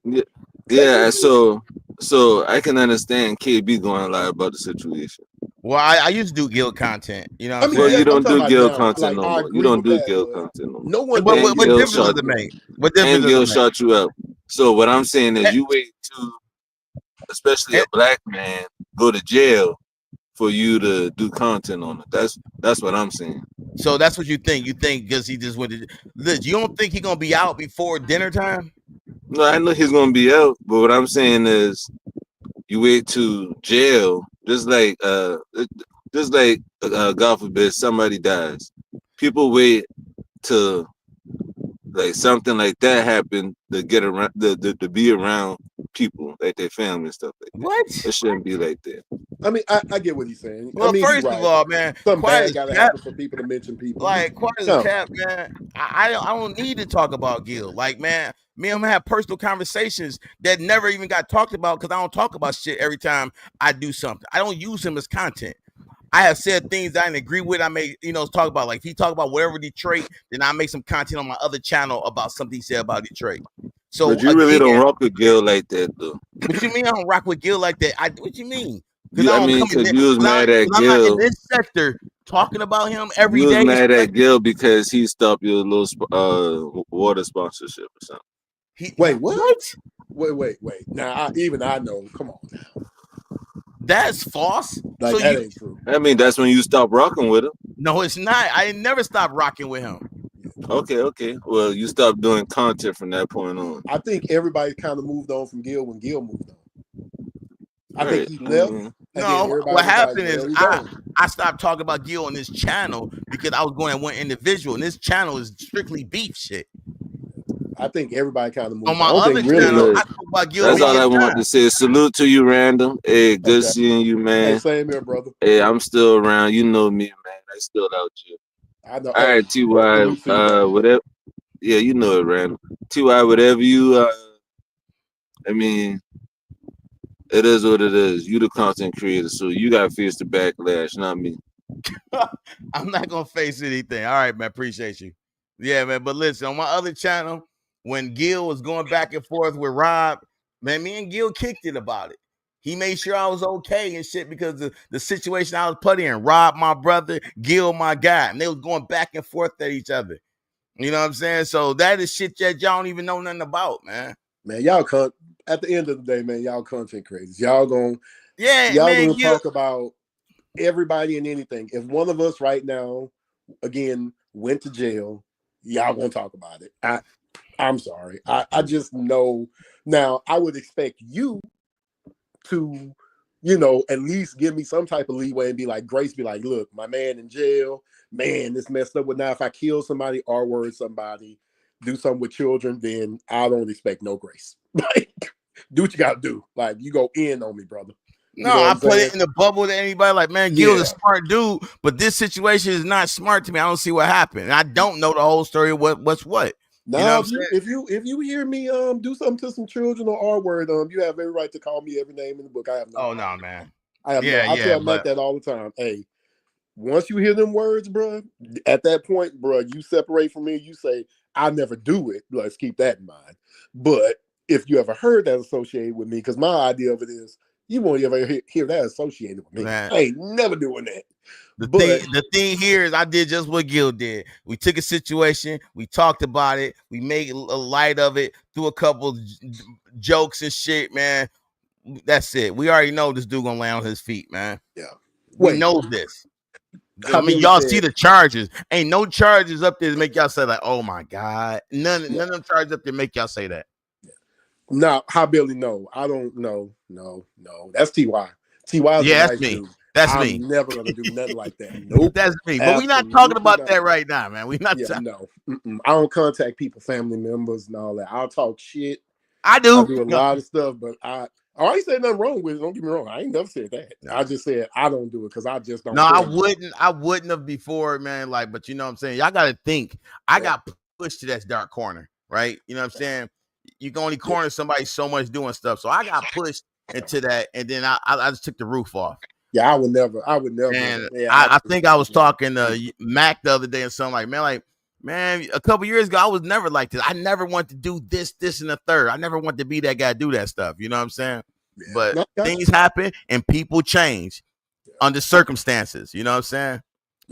Yeah. So I can understand KB going a lie about the situation. Well, I used to do Gil content. You know what I'm saying? Well, you don't do Gil content no more. You don't do Gil content no more. No one. What difference does it make? What difference does it make? And Gil shot you up. So what I'm saying is you wait to, especially a black man, go to jail for you to do content on it. That's what I'm saying. So that's what you think. You think because he just went to Liz, you don't think he's gonna be out before dinner time? No, I know he's gonna be out, but what I'm saying is you wait to jail, just like God forbid somebody dies. People wait to like something like that happen to get around to be around people, like their family and stuff like that. What? It shouldn't be like that. I mean, I get what he's saying. Well, I mean, first of all, man, something bad gotta happen for people to mention people. Like, quite as cap, man. I don't need to talk about Gil. Like, man, me and him have personal conversations that never even got talked about because I don't talk about shit every time I do something. I don't use him as content. I have said things I didn't agree with. I may, talk about, like, if he talk about whatever Detroit, then I make some content on my other channel about something he said about Detroit. So, but you really don't rock with Gil like that, though. What you mean I don't rock with Gil like that? What you mean? I mean, because you was mad at Gil. I'm not in this sector talking about him every day. You was mad at Gil because he stopped your little water sponsorship or something. Wait, what? Wait. Now, I know. Come on now. That's false. Like, that ain't true. I mean, that's when you stop rocking with him. No, it's not. I never stopped rocking with him. Okay. Well, you stopped doing content from that point on. I think everybody kind of moved on from Gil when Gil moved on. I think he left. No, what happened is I stopped talking about Gil on this channel because I was going at one individual, and this channel is strictly beef shit. I think everybody kind of moved on my other channel. I talk about Gil. That's all I want to say. Salute to you, Random. Hey, good seeing you, man. Hey, same here, brother. Hey, I'm still around. You know me, man. I still out here. I know. All right, TY. Whatever. Yeah, you know it, Random. TY, whatever you. I mean, it is what it is. You the content creator, so you got to face the backlash, not me. I'm not gonna face anything. All right, man. Appreciate you. Yeah, man. But listen, on my other channel, when Gil was going back and forth with Rob, man, me and Gil kicked it about it. He made sure I was okay and shit because of the situation I was put in. Rob, my brother, Gil, my guy. And they was going back and forth at each other. You know what I'm saying? So that is shit that y'all don't even know nothing about, man. Man, y'all at the end of the day, man, y'all content creators. Y'all gonna talk about everybody and anything. If one of us right now, again, went to jail, y'all gonna talk about it. I'm sorry. I just know now I would expect you to at least give me some type of leeway and be like, Grace, be like, look, my man in jail, man, this messed up with now. If I kill somebody or word somebody, do something with children, then I don't expect no grace. Like, do what you gotta do. Like, you go in on me, brother. No, You know what I I'm put saying? it in the bubble to anybody like, man, Gil's Yeah. a smart dude, but this situation is not smart to me. I don't see what happened. And I don't know the whole story of what's what. Now, You know what I'm saying? if you hear me do something to some children or R word, you have every right to call me every name in the book. I have no. Oh no, man. I have Yeah, no. I yeah, tell Mac but that all the time. Hey, once you hear them words, bro, at that point, bro, you separate from me. You say, I never do it. Let's keep that in mind. But if you ever heard that associated with me, because my idea of it is, you won't ever hear that associated with me. man, I ain't never doing that. the But thing here is I did just what Gil did. We took a situation, we talked about it, we made a light of it, threw a couple jokes and shit, man. That's it. We already know this dude gonna land on his feet, man. yeah. We Wait, know this. I how mean, Billy y'all said, see the charges. Ain't no charges up there to make y'all say like, "Oh my god." None of them charges up there make y'all say that. no, how Billy? No, I don't know. No. That's Ty. Ty is a Yeah, nice that's me. dude. That's I'm me. never gonna do nothing like that. Nope. That's me. But we're not talking Absolutely about not. that right now, man. We're not. Yeah, no. I don't contact people, family members, and all that. I'll talk shit. I I do. do a lot of stuff, but I ain't saying nothing wrong with it. Don't get me wrong. I ain't never said that. No. I just said I don't do it because I just don't. No, I care. wouldn't have before, man. Like, but you know what I'm saying? Y'all gotta think. I got pushed to that dark corner, right? You know what I'm saying? You can only corner somebody so much doing stuff. So I got pushed into that, and then I just took the roof off. Yeah, I would never. And Yeah, I think I was talking to Mac the other day and something like, man, a couple years ago, I was never like this. I never wanted to do this, and the third. I never want to be that guy, do that stuff. You know what I'm saying? Yeah. But No, things happen and people change under circumstances. You know what I'm saying?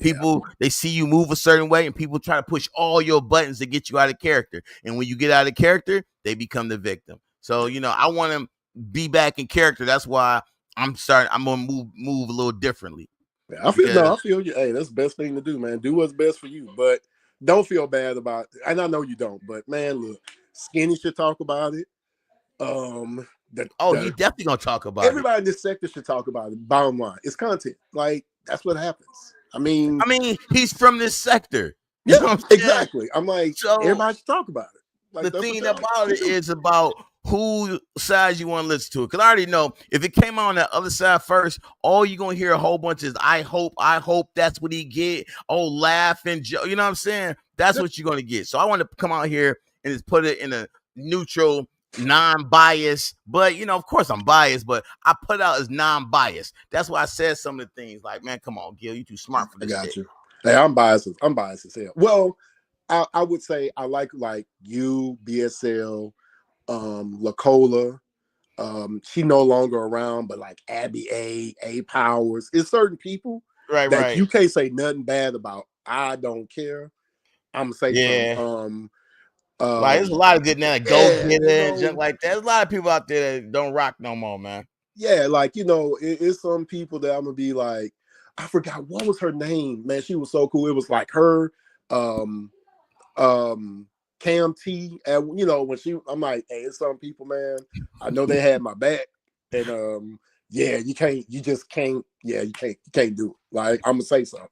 People, they see you move a certain way and people try to push all your buttons to get you out of character. And when you get out of character, they become the victim. So, I want to be back in character. That's why I'm going to move a little differently. Yeah, I feel you. Hey, that's the best thing to do, man. Do what's best for you, but don't feel bad about it. And I know you don't, but man, look, Skinny should talk about it. You definitely gonna talk about everybody in this sector should talk about it. Bottom line, it's content. Like, that's what happens. I mean, he's from this sector. You know what I'm exactly. I'm like, so everybody should talk about it. Like, the thing about it is about who side you want to listen to it. Because I already know if it came on that other side first, all you're going to hear a whole bunch is, I hope that's what he get. Oh, laugh and joke. You know what I'm saying? That's what you're going to get. So I want to come out here and just put it in a neutral, non-biased. But, of course I'm biased, but I put out as non-biased. That's why I said some of the things like, man, come on, Gil, you too smart for this. I got you. Hey, I'm biased. I'm biased as hell. Well, I would say I like you, BSL, Lacola. She no longer around, but like Abby A Powers. It's certain people that you can't say nothing bad about. I don't care. I'm gonna say something. Like, there's a lot of good now, go get it, junk like that. There's a lot of people out there that don't rock no more, man. Yeah, like it's some people that I'm gonna be like, I forgot what was her name, man. She was so cool. It was like her, Cam T, and when I'm like, hey, it's some people, man. I know they had my back, and you can't do it. Like, I'm gonna say something,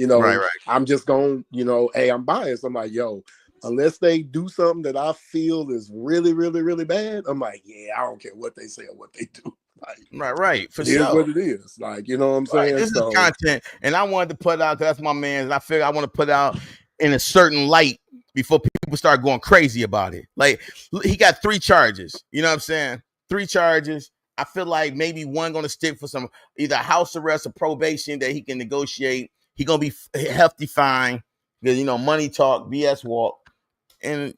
right. I'm just going, hey, I'm biased. I'm like, yo, unless they do something that I feel is really, really, really bad, I'm like, yeah, I don't care what they say or what they do. Like, right, for it sure. is what it is. Like, you know what I'm saying? This is content, and I wanted to put out, because that's my man, and I figure I want to put out in a certain light before people start going crazy about it. Like, he got 3 charges. You know what I'm saying? 3 charges. I feel like maybe one going to stick for some either house arrest or probation that he can negotiate. He going to be hefty fine because, money talk, BS walk. And,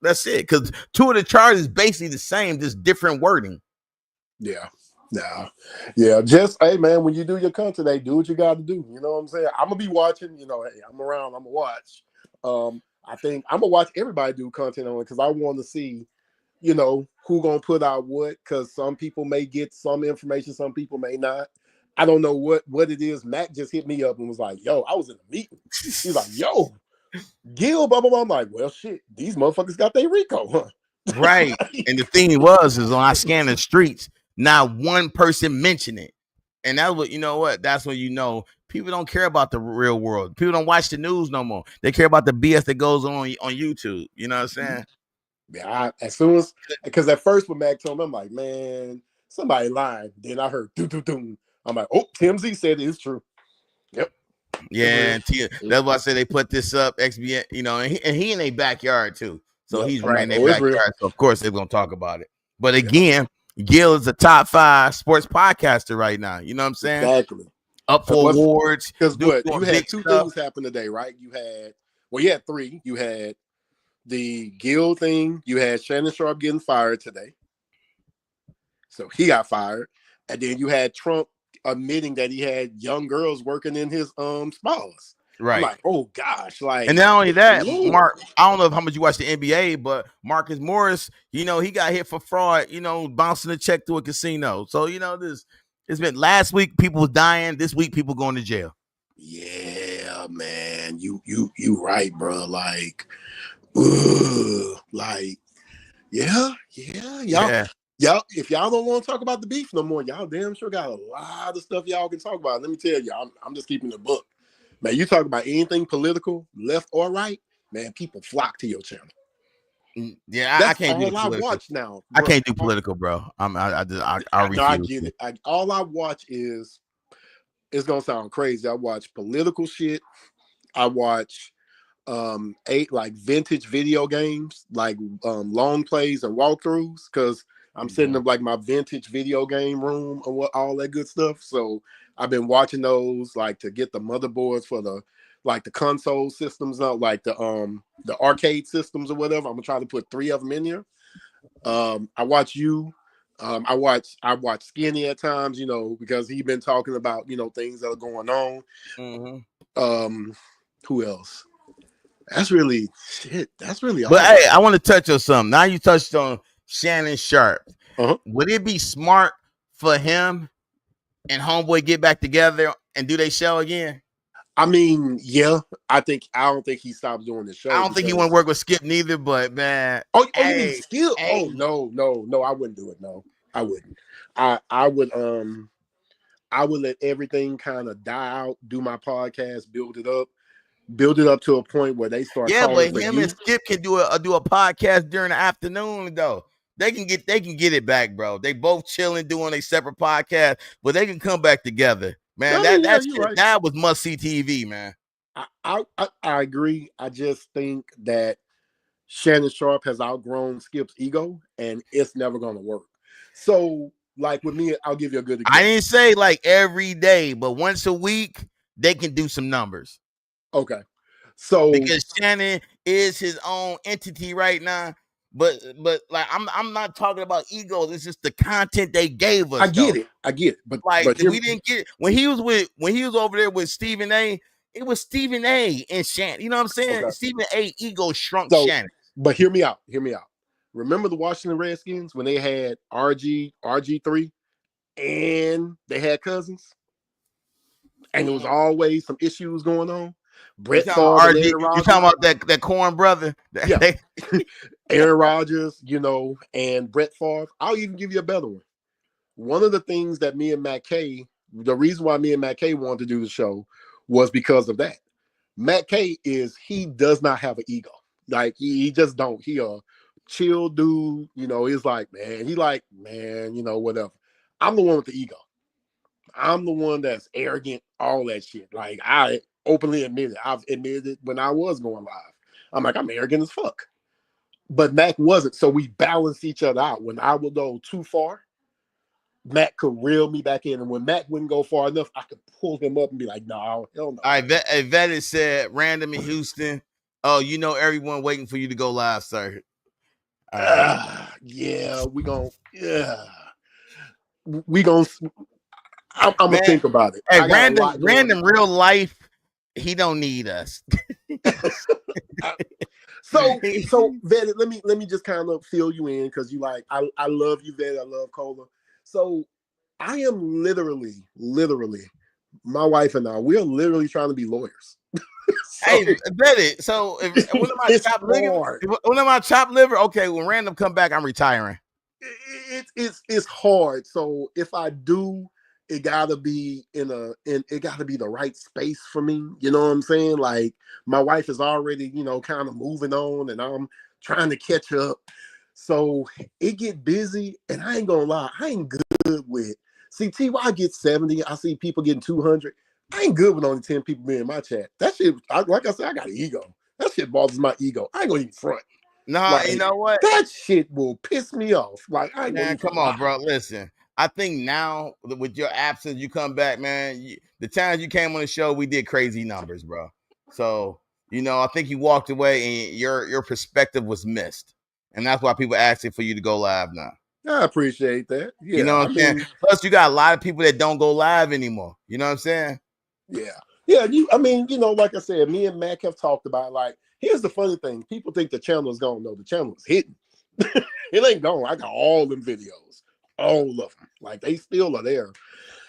that's it. Because 2 of the charges basically the same, just different wording. Yeah. Nah. Yeah. Just, hey, man, when you do your content, hey, do what you got to do. You know what I'm saying? I'm going to be watching, hey, I'm around, I'm going to watch. I think I'm going to watch everybody do content on it because I want to see, who going to put out what, because some people may get some information, some people may not. I don't know what it is. Mac just hit me up and was like, yo, I was in a meeting. He's like, yo, Gil, blah, blah, blah. I'm like, well, shit, these motherfuckers got their RICO, huh? Right. And the thing is when I scan the streets, not one person mention it. And that's what, you know what? That's when you know people don't care about the real world. People don't watch the news no more. They care about the BS that goes on YouTube. You know what I'm saying? Yeah, as soon as, because at first when Mac told me, I'm like, man, somebody lying. Then I heard doo doo doo. I'm like, oh, TMZ said it's true. Yep. Yeah, that's why I said they put this up. XBN, you know, and he in a backyard too. So Yep. he's I'm right like, in oh, their it's real. backyard. So of course they're gonna talk about it. But again, Gil is a top 5 sports podcaster right now. You know what I'm saying? Exactly. Up for awards. Because what? doing You had big two stuff. things happen today, right? You had 3. You had the Gil thing. You had Shannon Sharp getting fired today. So he got fired. And then you had Trump admitting that he had young girls working in his spas. Right. I'm like, oh gosh, like, and not only that, Lord. Mark, I don't know how much you watch the NBA, but Marcus Morris, you know, he got hit for fraud, you know, bouncing a check to a casino. So, you know, it's been last week people was dying, this week people going to jail. Yeah, man. You right, bro. Like, like, yeah. Y'all, if y'all don't want to talk about the beef no more, y'all damn sure got a lot of stuff y'all can talk about. Let me tell you, I'm just keeping the book. Man, you talk about anything political, left or right, man, people flock to your channel. Yeah, I can't do all I political. watch now. Bro. I can't do political, bro. I refuse. No, I get it. All I watch is, it's gonna sound crazy. I watch political shit. I watch like vintage video games, like long plays and walkthroughs, because I'm setting up like my vintage video game room and all that good stuff. So I've been watching those, like, to get the motherboards for the console systems out, like the arcade systems or whatever. I'm gonna try to put 3 of them in here. I watch you. I watch Skinny at times, you know, because he's been talking about, you know, things that are going on. Mm-hmm. Who else? That's really shit. That's really all. But hey, I want to touch on something. Now you touched on Shannon Sharp. Would it be smart for him and Homeboy get back together and do their show again? I mean, yeah. I don't think he stopped doing the show. I don't think he want to work with Skip neither, but man. Oh, you mean Skip? Hey. Oh, no, I wouldn't do it. No, I wouldn't. I would let everything kind of die out, do my podcast, build it up to a point where they start. Yeah, but him and Skip can do a podcast during the afternoon though. They can get it back, bro. They both chilling, doing a separate podcast, but they can come back together, man. That was must see TV, man. I agree. I just think that Shannon Sharp has outgrown Skip's ego, and it's never going to work. So, like with me, I'll give you a good example. I didn't say like every day, but once a week they can do some numbers. Okay. So because Shannon is his own entity right now, but like I'm not talking about egos. It's just the content they gave us. I get it. But like we didn't get it when he was over there with Stephen A. It was Stephen A. and Shannon. You know what I'm saying? Okay. Stephen A. ego shrunk Shannon. But hear me out. Remember the Washington Redskins when they had RG3 and they had Cousins? And there was always some issues going on. Brett Favre, you talking about that corn brother? Yeah. Aaron Rodgers, you know, and Brett Favre. I'll even give you a better one. One of the things that the reason why me and Matt Kay wanted to do the show was because of that. Matt Kay he does not have an ego. Like he just don't. He a chill dude, you know. He's like, man, you know, whatever. I'm the one with the ego. I'm the one that's arrogant, all that shit. Like I openly admit it. I've admitted it when I was going live. I'm like, I'm arrogant as fuck. But Mac wasn't. So we balanced each other out. When I would go too far, Mac could reel me back in. And when Mac wouldn't go far enough, I could pull him up and be like, no, hell no. All right, Vetted said, random in Houston. Oh, you know everyone waiting for you to go live, sir. Yeah, we gonna I'm gonna think about it. Hey, random real life, he don't need us. So Vetted, let me just kind of fill you in, because you like I love you, Vetted. I love Cola. So I am literally, my wife and I, we're literally trying to be lawyers. Hey, Vetted. So if one of my chopped liver, okay, when random come back, I'm retiring. it's hard. So if I do, it gotta be it gotta be the right space for me. You know what I'm saying? Like my wife is already, kind of moving on, and I'm trying to catch up. So it get busy, and I ain't gonna lie, I ain't good with. See, TY gets 70. I see people getting 200. I ain't good with only 10 people being in my chat. That shit, like I said, I got an ego. That shit bothers my ego. I ain't gonna even front. Nah, you Like know what? that shit will piss me off. Like I ain't gonna Man, even come on, lie. bro. Listen, I think now with your absence, you come back, man. The times you came on the show, we did crazy numbers, bro. So I think you walked away and your perspective was missed, and that's why people asking for you to go live now. I appreciate that. You know Yeah, what I'm saying? Plus, you got a lot of people that don't go live anymore. You know what I'm saying? yeah. Like I said, me and Mac have talked about, like, here's the funny thing. People think the channel is gone. No, the channel is hidden. It ain't gone. I got all them videos. All of them. Like, they still are there.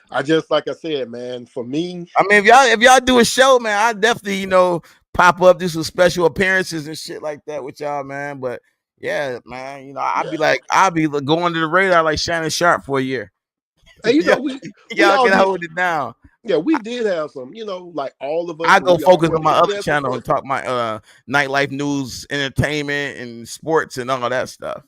Like I said, man, for me. I mean, if y'all do a show, man, I definitely, pop up, do some special appearances and shit like that with y'all, man. But yeah, man, I'd be going to the radar like Shannon Sharp for a year. Hey, we y'all all can did. hold it down. Yeah, we did have some, like all of us. I go we all focus work on my other together. channel and talk my nightlife news, entertainment, and sports and all that stuff.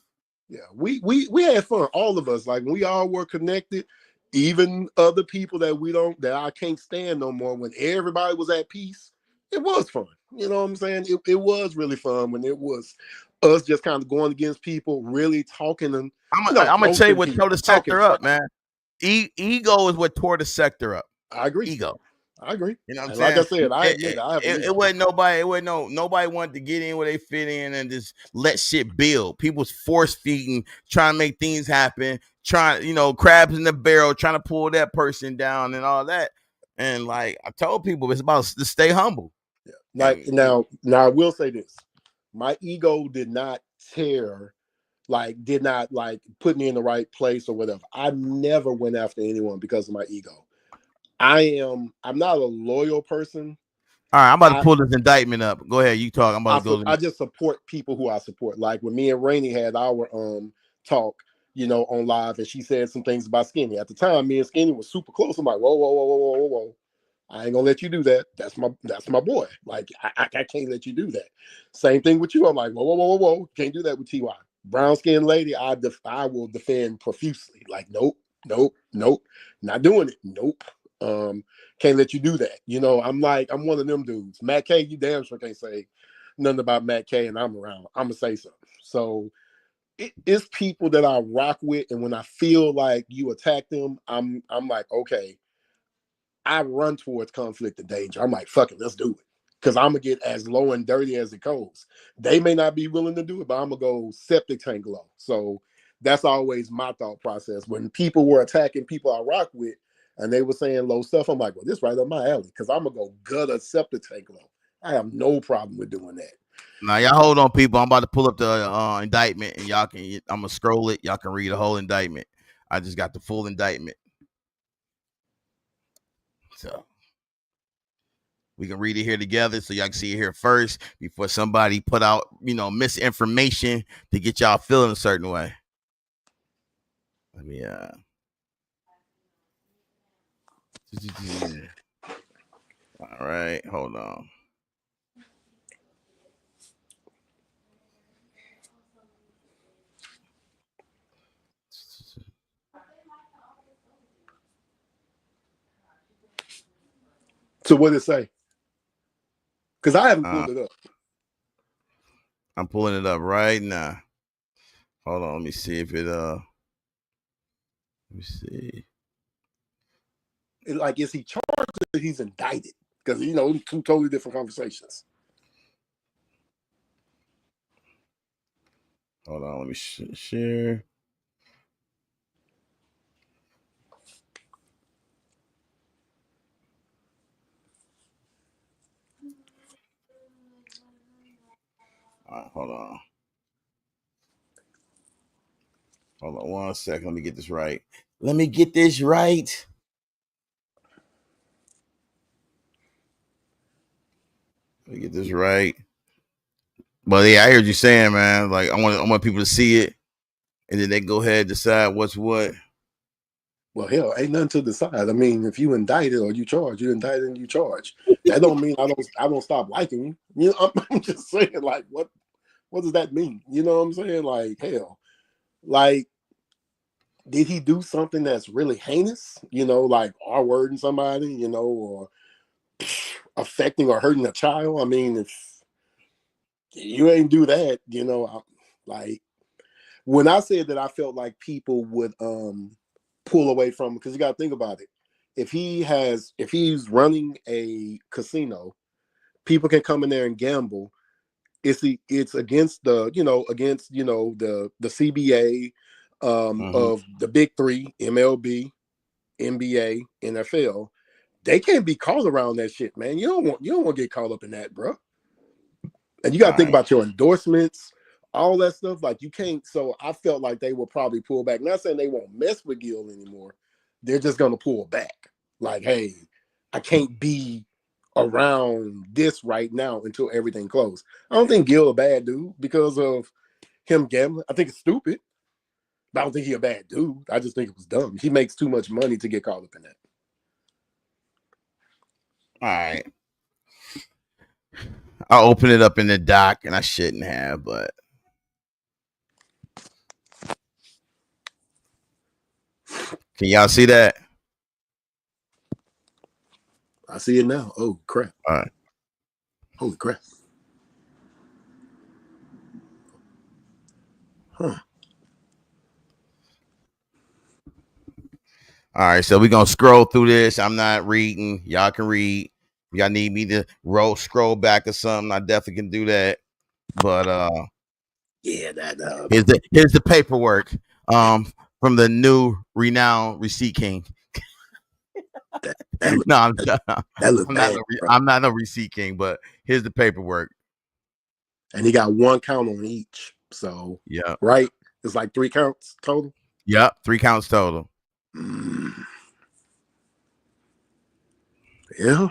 Yeah, we had fun, all of us. Like we all were connected, even other people that I can't stand no more. When everybody was at peace, it was fun. You know what I'm saying? It was really fun when it was us just kind of going against people, really talking and I'm gonna tell you what tore the sector up, trash. man. Ego is what tore the sector up. I agree. Ego. I agree. You know what I'm and saying? Like I said, I admit I have it wasn't nobody. It wasn't nobody wanted to get in where they fit in and just let shit build. People's force feeding, trying to make things happen, crabs in the barrel, trying to pull that person down and all that. And like I told people, it's about to stay humble. Yeah. Like now I will say this: my ego did not put me in the right place or whatever. I never went after anyone because of my ego. I'm not a loyal person. All right, I'm about to pull this indictment up. Go ahead, you talk. I'm about to go. I just support people who I support. Like when me and Rainey had our talk, on live, and she said some things about Skinny. At the time, me and Skinny was super close. I'm like, whoa, whoa, whoa, whoa, whoa, whoa, whoa. I ain't gonna let you do that. That's my boy. Like I can't let you do that. Same thing with you. I'm like, whoa, whoa, whoa, whoa, whoa. Can't do that with TY. Brown skin lady, I will defend profusely. Like, nope, nope, nope, not doing it. Nope. Can't let you do that. I'm one of them dudes. Matt K, you damn sure can't say nothing about Matt K, and I'm around. I'm gonna say something. So it's people that I rock with, and when I feel like you attack them, I'm like, okay, I run towards conflict and danger. I'm like, fuck it, let's do it. Because I'm going to get as low and dirty as it goes. They may not be willing to do it, but I'm going to go septic tank low. So that's always my thought process. When people were attacking people I rock with and they were saying low stuff, I'm like, well, this right up my alley. Because I'm going to go gut a septic tank low. I have no problem with doing that. Now, y'all hold on, people. I'm about to pull up the indictment, and I'm going to scroll it. Y'all can read the whole indictment. I just got the full indictment. So we can read it here together so y'all can see it here first before somebody put out, misinformation to get y'all feeling a certain way. Let me, all right, hold on. So what did it say? Because I haven't pulled it up. I'm pulling it up right now. Hold on, let me see if it let me see. Is he charged or he's indicted? Because two totally different conversations. Hold on, let me share. All right, hold on. Hold on 1 second. Let me get this right. Let me get this right. Let me get this right. But yeah, I heard you saying, man. Like I want people to see it. and then they go ahead and decide what's what. Well, hell, ain't nothing to decide. I mean, if you indicted or you charge, you indicted and you charge. That don't mean I don't stop liking you. You know, I'm just saying, like, what does that mean? You know what I'm saying? Like, hell, like, did he do something that's really heinous? You know, like R-wording somebody, you know, or affecting or hurting a child? I mean, if you ain't do that, you know, like when I said that I felt like people would pull away from him, because you got to think about it. If he's running a casino, people can come in there and gamble. It's against the the CBA of the big three, MLB, NBA, NFL. They can't be caught around that shit, man. You don't want to get caught up in that, bro. And you got to think about your endorsements, all that stuff. Like you can't. So I felt like they will probably pull back. Not saying they won't mess with Gil anymore. They're just gonna pull back. Like, hey, I can't be around this right now until everything closed. I don't think Gil a bad dude because of him gambling. I think it's stupid. But I don't think he a bad dude. I just think it was dumb. He makes too much money to get caught up in that. All right. I'll open it up in the doc, and I shouldn't have, but can y'all see that? I see it now. Oh crap! All right. Holy crap! Huh. All right, so we're gonna scroll through this. I'm not reading. Y'all can read. If y'all need me to scroll back or something, I definitely can do that. But yeah, that here's the paperwork from the new renowned receipt king. No, I'm not a receipt king, but here's the paperwork. And he got one count on each. So yeah, right. It's like 3 counts total. Yep, 3 counts total. Yeah.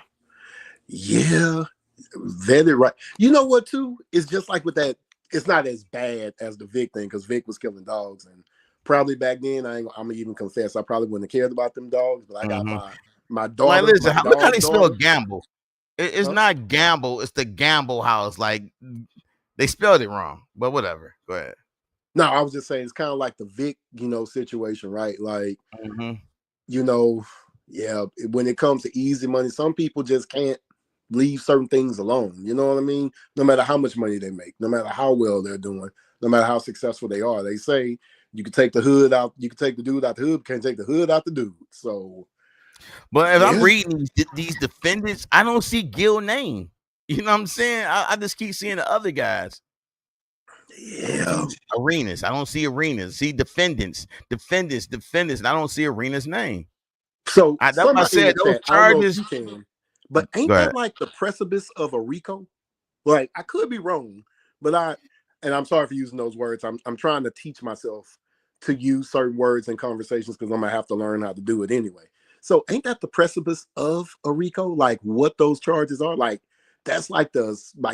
Vetted right. You know what, too? It's just like with that, it's not as bad as the Vic thing, because Vic was killing dogs. And probably back then, I'm gonna even confess, I probably wouldn't have cared about them dogs, but I got my daughter. Like, listen, look how they spell daughter. gamble. It's not gamble, it's the gamble house. Like, they spelled it wrong, but whatever. Go ahead. No, I was just saying it's kind of like the Vic, situation, right? Like, yeah, when it comes to easy money, some people just can't leave certain things alone. You know what I mean? No matter how much money they make, no matter how well they're doing, no matter how successful they are. They say you can take the hood out, you can take the dude out the hood, but can't take the hood out the dude. So, but if I'm reading these defendants, I don't see Gil name. You know what I'm saying? I just keep seeing the other guys. Yeah. Arenas. I don't see Arenas. See defendants. And I don't see Arenas' name. So that's what I said. Those charges. But ain't that like the precipice of a RICO? Like, I could be wrong, but I'm sorry for using those words. I'm trying to teach myself to use certain words in conversations because I'm gonna have to learn how to do it anyway. So ain't that the precipice of a RICO? Like what those charges are? Like that's like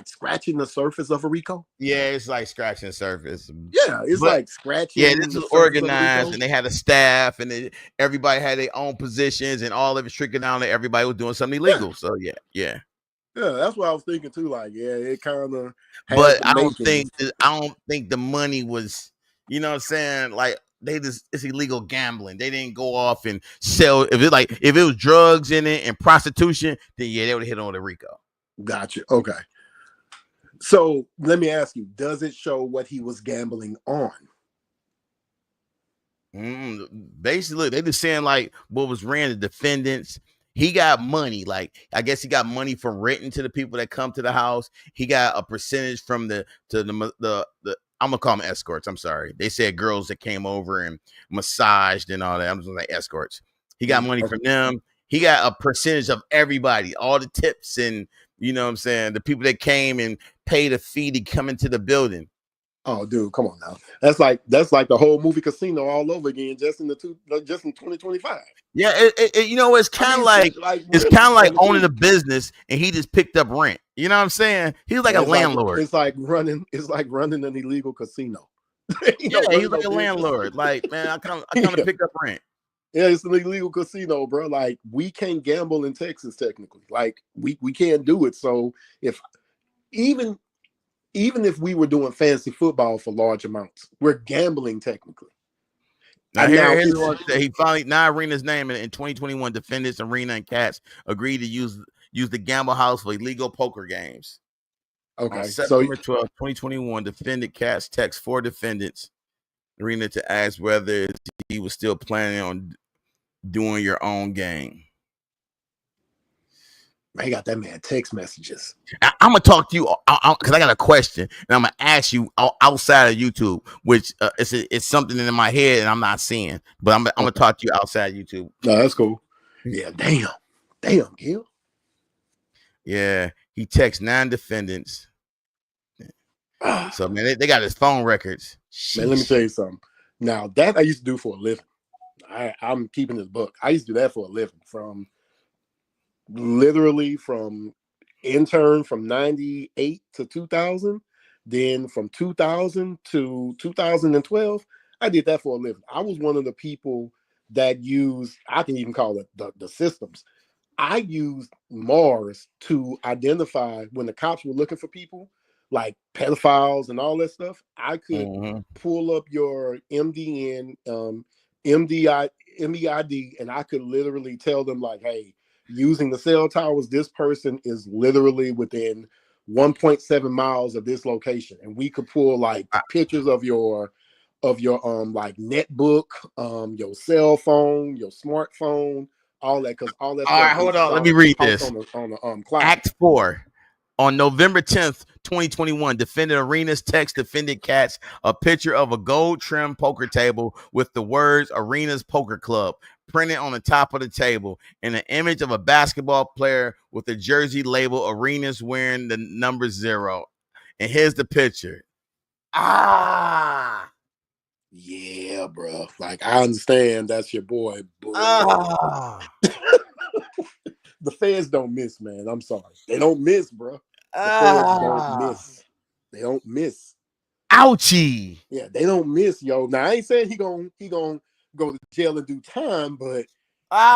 scratching the surface of a RICO. Yeah, it's like scratching the surface. Yeah, it's like scratching. Yeah, this was organized, and they had a staff, and everybody had their own positions, and all of it trickled down that everybody was doing something illegal. Yeah. So yeah, that's what I was thinking too. Like, yeah, it kind of. But I don't think the money was. You know what I'm saying? Like it's illegal gambling. They didn't go off and sell. If it was drugs in it and prostitution, then yeah, they would have hit on the RICO. Gotcha. Okay. So let me ask you, does it show what he was gambling on? Basically, they just saying like what was ran the defendants. He got money. Like, I guess he got money from renting to the people that come to the house. He got a percentage from the I'm gonna call them escorts. I'm sorry. They said girls that came over and massaged and all that. I'm just like escorts. He got money from them. He got a percentage of everybody, all the tips, and you know what I'm saying, the people that came and paid a fee to come into the building. Oh, dude, come on now. That's like the whole movie Casino all over again, just in 2025. Yeah, it's kind of like owning a business, and he just picked up rent. You know what I'm saying? He's like a landlord. It's like running an illegal casino. Ain't Yeah, nobody he's like no a business. landlord. Like, man, I kind Yeah. of pick up rent. Yeah, it's an illegal casino, bro. Like we can't gamble in Texas technically. Like we can't do it. So if even if we were doing fantasy football for large amounts, we're gambling technically. Now And now here's it's one that he finally now Arena's name in 2021. Defendants Arena and Cats agreed to use the gamble house for illegal poker games. On okay. So September 12th, 2021, defendant Cats text 4 defendants Arena to ask whether he was still planning on doing your own game. I got that man text messages. I'm gonna talk to you because I got a question, and I'm gonna ask you outside of YouTube, which it's something in my head and I'm not seeing, but I'm gonna talk to you outside YouTube. No, that's cool. Yeah, damn, Gil. Yeah, he texts 9 defendants. So man, they got his phone records. Man, let me tell you something. Now that I used to do for a living. I'm keeping this book. I used to do that for a living from intern from 98 to 2000, then from 2000 to 2012 I did that for a living. I was one of the people that used, I can even call it the systems. I used Mars to identify when the cops were looking for people like pedophiles and all that stuff. I could pull up your MDN, MEID, and I could literally tell them like, hey, using the cell towers, this person is literally within 1.7 miles of this location. And we could pull like pictures of your like netbook, your cell phone, your smartphone, all that, because all that All stuff right, hold is on. Let me read housed this. on the cloud. Act 4. On November 10th, 2021, defendant Arenas text defendant Cats a picture of a gold trim poker table with the words Arenas Poker Club printed on the top of the table and an image of a basketball player with a jersey label Arenas wearing the number 0. And here's the picture. Yeah, bro. Like, I understand that's your boy, but the feds don't miss, man. I'm sorry. They don't miss, bro. The feds don't miss. They don't miss. Ouchie. Yeah, they don't miss, yo. Now I ain't saying he gonna go to jail and do time, but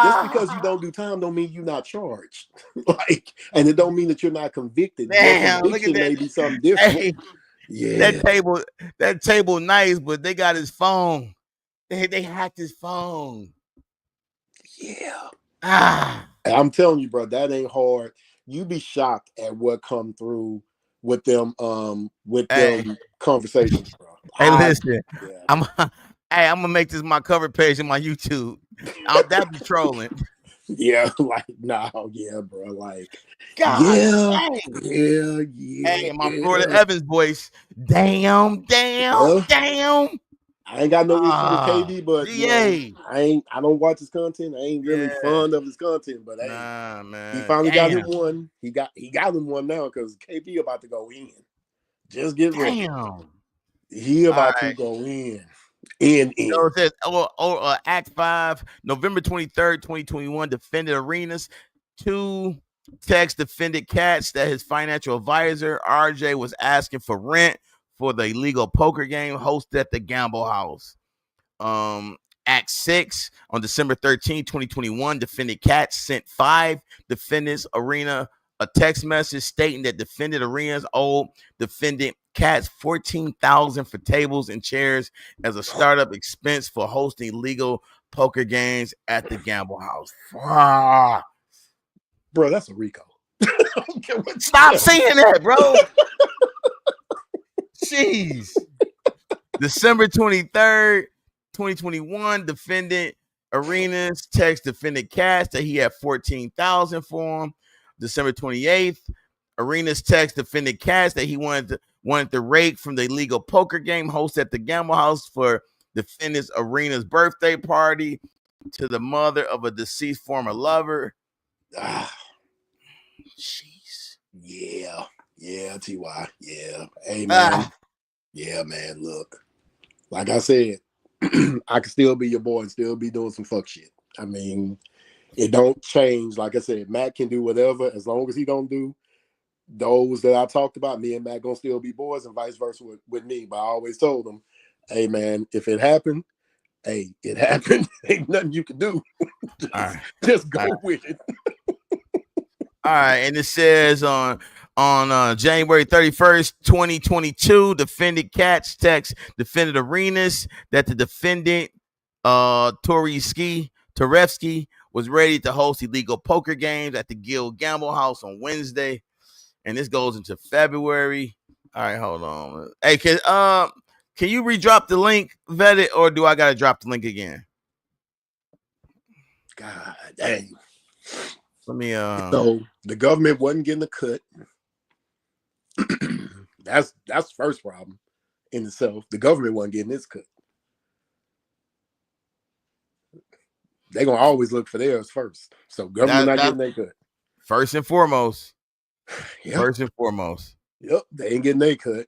just because you don't do time don't mean you're not charged. Like, and it don't mean that you're not convicted. Damn, Your look at conviction that. may be something different. Hey, Yeah. that table nice, but they got his phone. They hacked his phone. Yeah. I'm telling you, bro, that ain't hard. You be shocked at what come through with them conversations, bro. Hey, listen, I'm gonna make this my cover page in my YouTube. That be trolling. Yeah, like yeah, bro, like God, yeah. Hey, my Florida Evans voice. Damn. I ain't got no issue with KD, but I don't watch his content. I ain't really fond of his content, but hey, man, he finally got him one. He got him one now because KD about to go in. Just get ready. He about to go in. So it says, Act 5, November 23rd, 2021, defendant Arenas 2 text defendant Cats that his financial advisor, RJ, was asking for rent for the illegal poker game hosted at the Gamble House. Act 6, on December 13th, 2021, defendant Cats sent 5 defendants Arena a text message stating that defendant Arenas owed defendant Cats $14,000 for tables and chairs as a startup expense for hosting legal poker games at the Gamble House. Bro, that's a RICO. Stop saying that, bro. Jeez. December 23rd, 2021, defendant Arenas text defendant Cats that he had $14,000 for him. December 28th, Arenas text defendant Cats that he wanted the rake from the illegal poker game hosted at the Gamble House for defendant's Arenas birthday party to the mother of a deceased former lover. Jeez. Yeah, Ty. Yeah. Hey, man. Yeah, man. Look, like I said, I can still be your boy and still be doing some fuck shit. I mean, it don't change. Like I said, Matt can do whatever as long as he don't do those that I talked about. Me and Matt gonna still be boys and vice versa with me. But I always told him, Hey man, if it happened, hey, it happened. Ain't nothing you can do. All right. Just go with it. All right, and it says on January 31st, 2022, defendant Katz text defendant Arenas that the defendant Torevsky was ready to host illegal poker games at the Guild Gamble House on Wednesday, and this goes into February. All right, hold on. Hey, can you redrop the link, Vetted, or do I gotta drop the link again? God dang. Let me So the government wasn't getting a cut. That's the first problem in itself. The government wasn't getting its cut. They're gonna always look for theirs first. So government not getting their cut. First and foremost. Yep. First and foremost. Yep, they ain't getting their cut.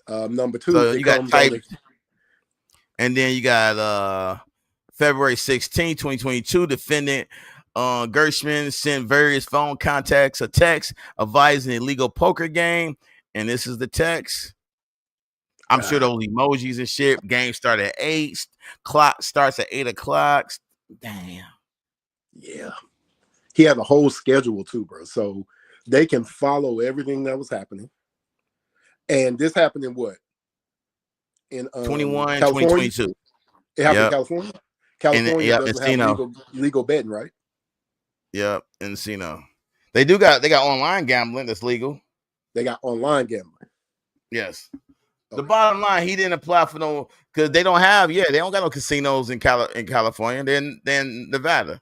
Number two, so you got type, and then you got February 16, 2022, defendant Gershman sent various phone contacts a text advising an illegal poker game, and this is the text. I'm sure those emojis and shit. Game start at 8, clock starts at 8 o'clock. Damn. Yeah. He had a whole schedule too, bro. So they can follow everything that was happening. And this happened in what? In 21, California? 2022. It happened in California? California doesn't have legal betting, right? Yep, Encino. They got online gambling that's legal. They got online gambling. Yes. Okay. The bottom line, he didn't apply for no, because they don't got no casinos in California. Then Nevada.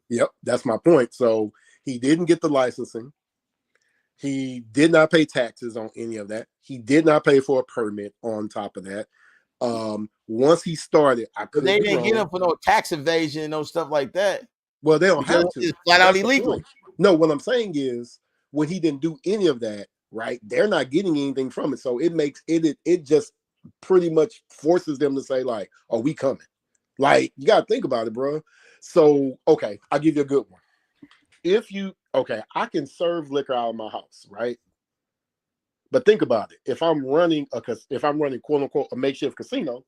Yep, that's my point. So he didn't get the licensing. He did not pay taxes on any of that. He did not pay for a permit on top of that. Once he started, they didn't get him for no tax evasion and no stuff like that. Well, they don't have to. It's flat out illegal. No, what I'm saying is when he didn't do any of that, right? They're not getting anything from it. So it makes it just pretty much forces them to say, like, "Oh, we coming." Like, you gotta think about it, bro. So, okay, I'll give you a good one. I can serve liquor out of my house, right? But think about it. If I'm running quote unquote a makeshift casino,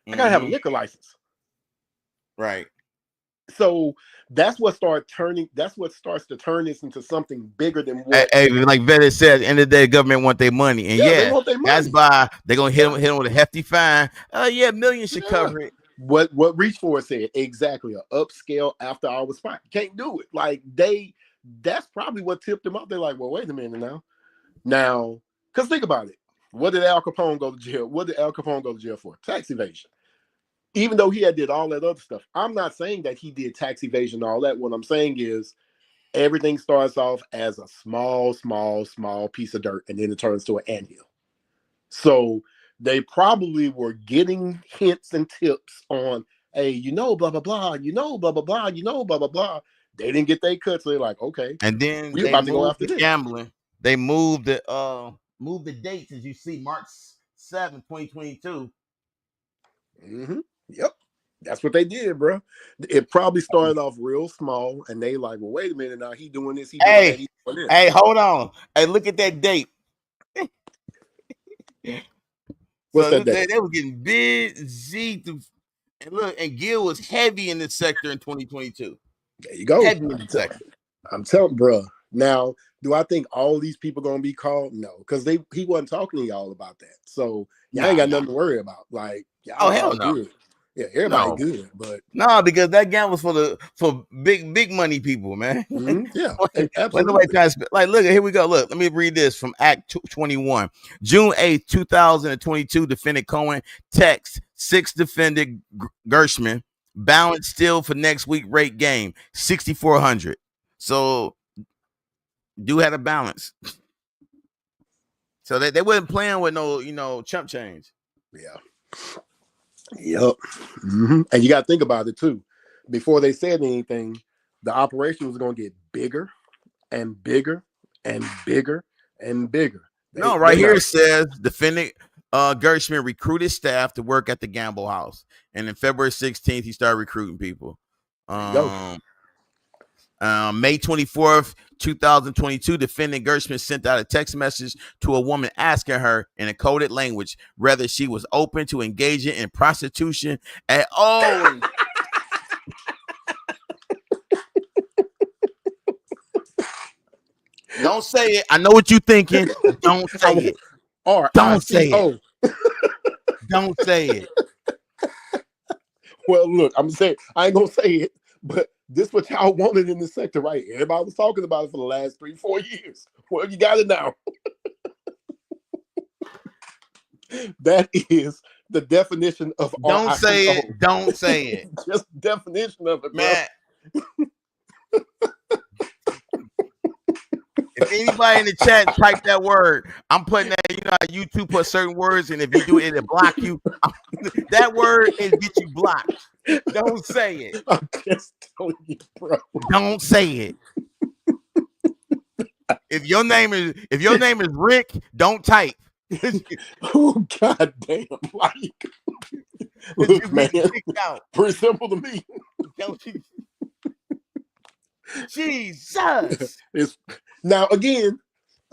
I gotta have a liquor license. Right. So that's what starts to turn this into something bigger than what. Hey, like Vetted said, at the end of the day, the government want their money, and they want their money. That's why they're gonna hit them with a hefty fine. Millions should cover it. What Reach For said exactly, an upscale after hours spot. Can't do it. Like that's probably what tipped them off. They're like, well, wait a minute now, because think about it. What did Al Capone go to jail? What did Al Capone go to jail for? Tax evasion. Even though he did all that other stuff, I'm not saying that he did tax evasion and all that. What I'm saying is everything starts off as a small piece of dirt, and then it turns to an anthill. So they probably were getting hints and tips on, hey, blah, blah, blah, blah, blah, blah, blah, blah, blah. They didn't get their cut, so they're like, okay. And then we're about to go after this. Gambling. They moved the dates, as you see, March 7, 2022. Mm-hmm. Yep. That's what they did, bro. It probably started off real small, and they like, well, wait a minute, now he doing this, he doing that, he doing this. Hey, hold on. Hey, look at that date. What's that date? They were getting busy. And look, and Gil was heavy in this sector in 2022. There you go. Heavy in the sector. I'm telling, bro. Now, do I think all these people gonna be called? No, because he wasn't talking to y'all about that. So y'all ain't got nothing to worry about. Like, y'all hell no. Good. Yeah, everybody good, but because that game was for big money people, man. Mm-hmm. Yeah, absolutely. Nobody trying to like, look, here we go. Look, let me read this from Act 21. June 8th, 2022, defendant Cohen text 6 defendant Gershman balance still for next week rate game 6,400. So do had a balance. So they wasn't playing with no chump change. Yeah. Yep. Mm-hmm. And you got to think about it too. Before they said anything, the operation was going to get bigger and bigger and bigger and bigger. Right here it says defendant Gershman recruited staff to work at the Gamble House, and in February 16th he started recruiting people. May 24th, 2022, defendant Gershman sent out a text message to a woman asking her in a coded language whether she was open to engaging in prostitution at all. Don't say it. I know what you're thinking. Don't say it. Don't say it. Don't say it. Well, look, I'm saying I ain't gonna say it, but this what y'all wanted in this sector, right? Everybody was talking about it for the last 3-4 years. Well, you got it now. That is the definition of don't say it. Don't say it. Just definition of it, man. If anybody in the chat type that word, I'm putting that. You know how YouTube put certain words, and if you do it, it'll block you. That word is get you blocked. Don't say it. I'm just telling you, bro. Don't say it. If your name is Rick, don't type. Oh God damn! Like, look, man, pretty simple to me. Jesus. Now again,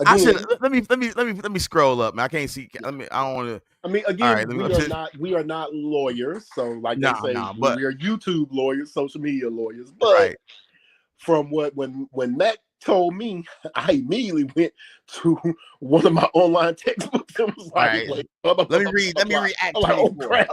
I should let me scroll up, man. I can't see. I don't want to. I mean, again, we are not lawyers, so like they say, but we are YouTube lawyers, social media lawyers. But from when Matt told me, I immediately went to one of my online textbooks and was like, let me read Act 24. Oh, crap.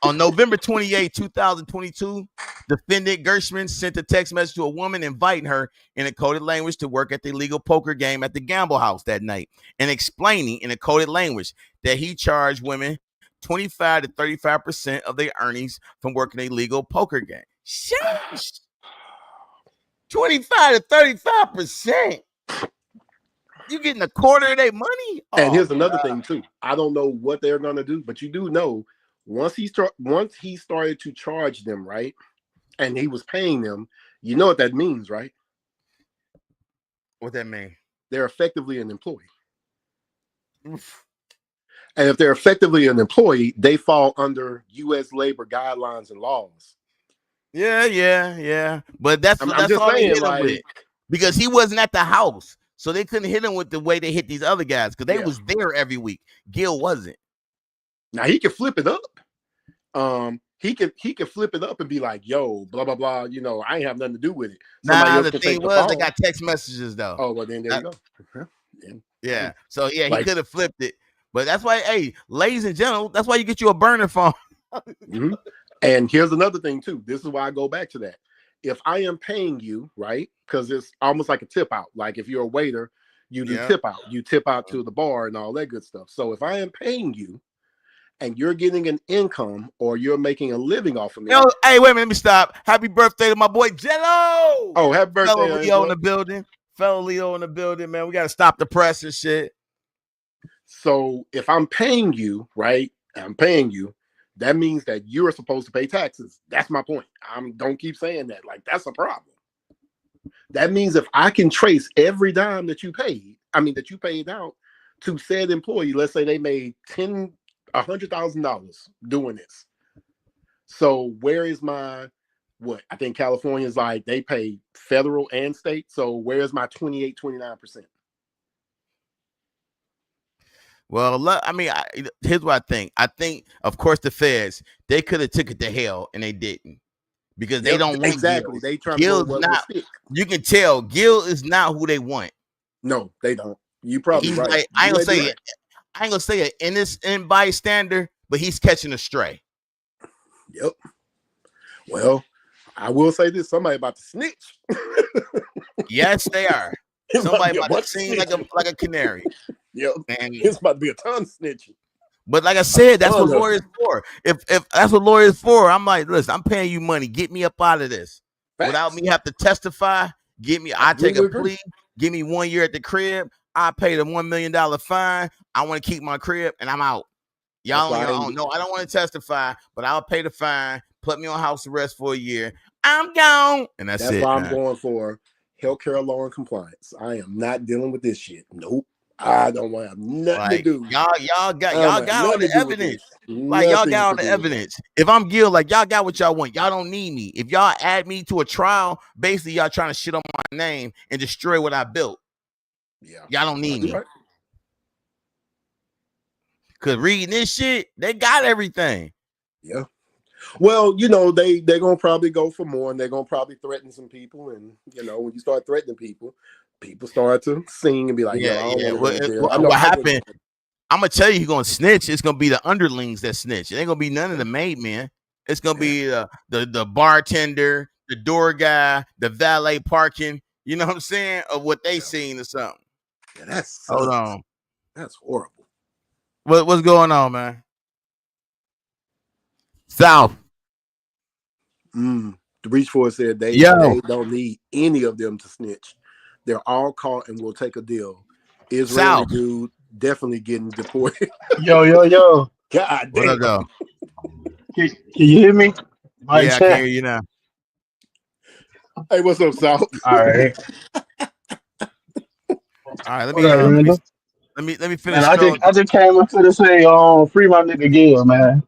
On November 28, 2022, defendant Gershman sent a text message to a woman inviting her in a coded language to work at the illegal poker game at the Gamble House that night and explaining in a coded language that he charged women 25 to 35% of their earnings from working a legal poker game. Sheesh. 25 to 35%. You getting a quarter of their money? And here's another thing too. I don't know what they're gonna do, but you do know once he started to charge them, right, and he was paying them, you know what that means, right? What that mean? They're effectively an employee. Oof. And if they're effectively an employee, they fall under U.S. labor guidelines and laws. Yeah. But that's all they hit him with. Because he wasn't at the house. So they couldn't hit him with the way they hit these other guys because they was there every week. Gil wasn't. Now he could flip it up. He could flip it up and be like, "Yo, blah blah blah." You know, I ain't have nothing to do with it. The thing was, they got text messages though. Oh well, then there you go. Yeah. So he could have flipped it, but that's why, hey, ladies and gentlemen, that's why you get you a burner phone. Mm-hmm. And here's another thing too. This is why I go back to that. If I am paying you, right? Because it's almost like a tip out. Like if you're a waiter, you do tip out. You tip out to the bar and all that good stuff. So if I am paying you, and you're getting an income or you're making a living off of me. Hey, wait a minute, let me stop. Happy birthday to my boy Jello. Oh, happy birthday. Fellow Leo in the building. Fellow Leo in the building, man. We got to stop the press and shit. So if I'm paying you, right? I'm paying you. That means that you're supposed to pay taxes. That's my point. Don't keep saying that. Like, that's a problem. That means if I can trace every dime that you paid out to said employee, let's say they made $100,000 doing this. So where is my I think California is like they pay federal and state. So where's my 29%? Well, I mean, here's what I think. I think, of course, the feds, they could have took it to hell and they didn't because they don't want exactly. They try Gil's not. You can tell Gil is not who they want. No, they don't. You probably right. Like, I ain't gonna say an innocent bystander, but he's catching a stray. Yep. Well, I will say this: somebody about to snitch. Yes, they are. Somebody about to sing like a canary. Yep. And it's about to be a ton of snitching. But like I said, that's what lawyers for. If that's what lawyers for, I'm like, listen, I'm paying you money. Get me up out of this. Facts. Without me have to testify. I take a plea. Give me 1 year at the crib. I pay the $1 million fine. I want to keep my crib and I'm out. Y'all don't know. I don't want to testify, but I'll pay the fine. Put me on house arrest for a year. I'm gone. And that's it. Why I'm going for healthcare law and compliance. I am not dealing with this shit. Nope. I don't want to have nothing to Like do. y'all got all the do with evidence. this. Like y'all Nothing got all to the do with that. evidence. If I'm Gil, like y'all got what y'all want. Y'all don't need me. If y'all add me to a trial, basically y'all trying to shit on my name and destroy what I built. Yeah, Y'all don't need me. right. Cause reading this shit, they got everything. Yeah. Well, you know, they're gonna probably go for more, and they're gonna probably threaten some people. And you know, when you start threatening people, people start to sing and be like, "Yo, I don't want to go to jail." I know What I happened? I'm gonna tell you, he's gonna snitch. It's gonna be the underlings that snitch. It ain't gonna be none of the made men. It's gonna be the bartender, the door guy, the valet parking. You know what I'm saying? Of what they seen or something. Yeah, that's Hold on. That's horrible. What's going on, man? South. The Reach For It said they don't need any of them to snitch. They're all caught and will take a deal. Israeli dude definitely getting deported. Yo. God What damn. up, though? Can you hear me? I can hear you now. Hey, what's up, Sal? All right. All right, let me finish. Man, I just came up to say, free my nigga Gil, man.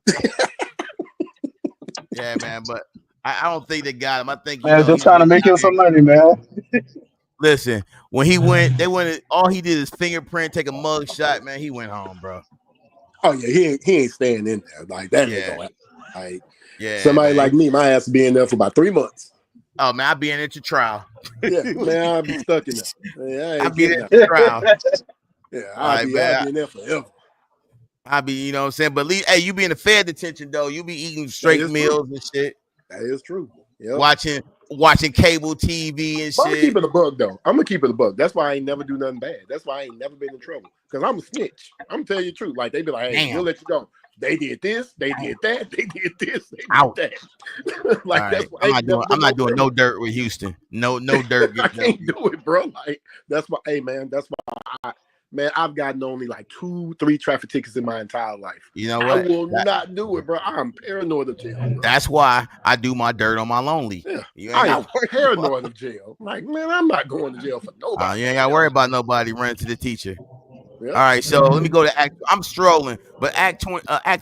Yeah, man, but I don't think they got him. I think Man, just he's trying to just make him some money, man. Listen, when he went, all he did is fingerprint, take a mug shot, man. He went home, bro. Oh yeah, he ain't staying in there. Like that ain't gonna happen. Like somebody man. like me, my ass be in there for about 3 months. Oh man, I'll be in it to trial. Yeah, man, I'll be stuck in there. Yeah, I'll be in it to trial. Yeah, I'll be in there forever. I'll be, you know what I'm saying? But at least, hey, you be in the Fed detention though. You be eating straight meals and shit. That is true. Yep. Watching cable TV and shit. I'm gonna keep it a bug though. I'm gonna keep it a bug. That's why I ain't never do nothing bad. That's why I ain't never been in trouble. Because I'm a snitch. I'm gonna tell you the truth. Like they be like, hey, we'll let you go. They did this, they did that, they did this, they did that. Like that's why I'm not doing no dirt with Houston. No dirt. I can't do it, bro. Like that's why, hey man, that's why I've gotten only like 2-3 traffic tickets in my entire life. You know what? I will not do it, bro. I'm paranoid of jail. Bro. That's why I do my dirt on my lonely. Yeah. I am paranoid of jail. Like, man, I'm not going to jail for nobody. You ain't got to worry about nobody running to the teacher. Yep. All right, so let me go to Act. I'm strolling, but Act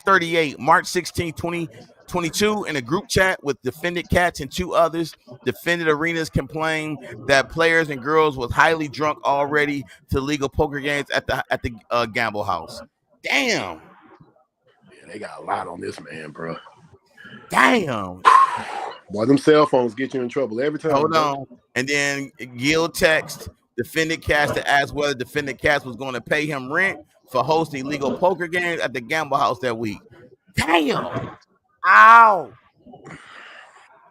38, March 16, 2022, in a group chat with defendant Cats and 2 others. Defendant Arenas complained that players and girls was highly drunk already to legal poker games at the gamble house. Damn. Yeah, they got a lot on this man, bro. Damn. Boy, them cell phones get you in trouble every time. Hold on. And then Gil text defendant Cass to ask whether defendant Cass was going to pay him rent for hosting legal poker games at the gamble house that week. Damn. Ow.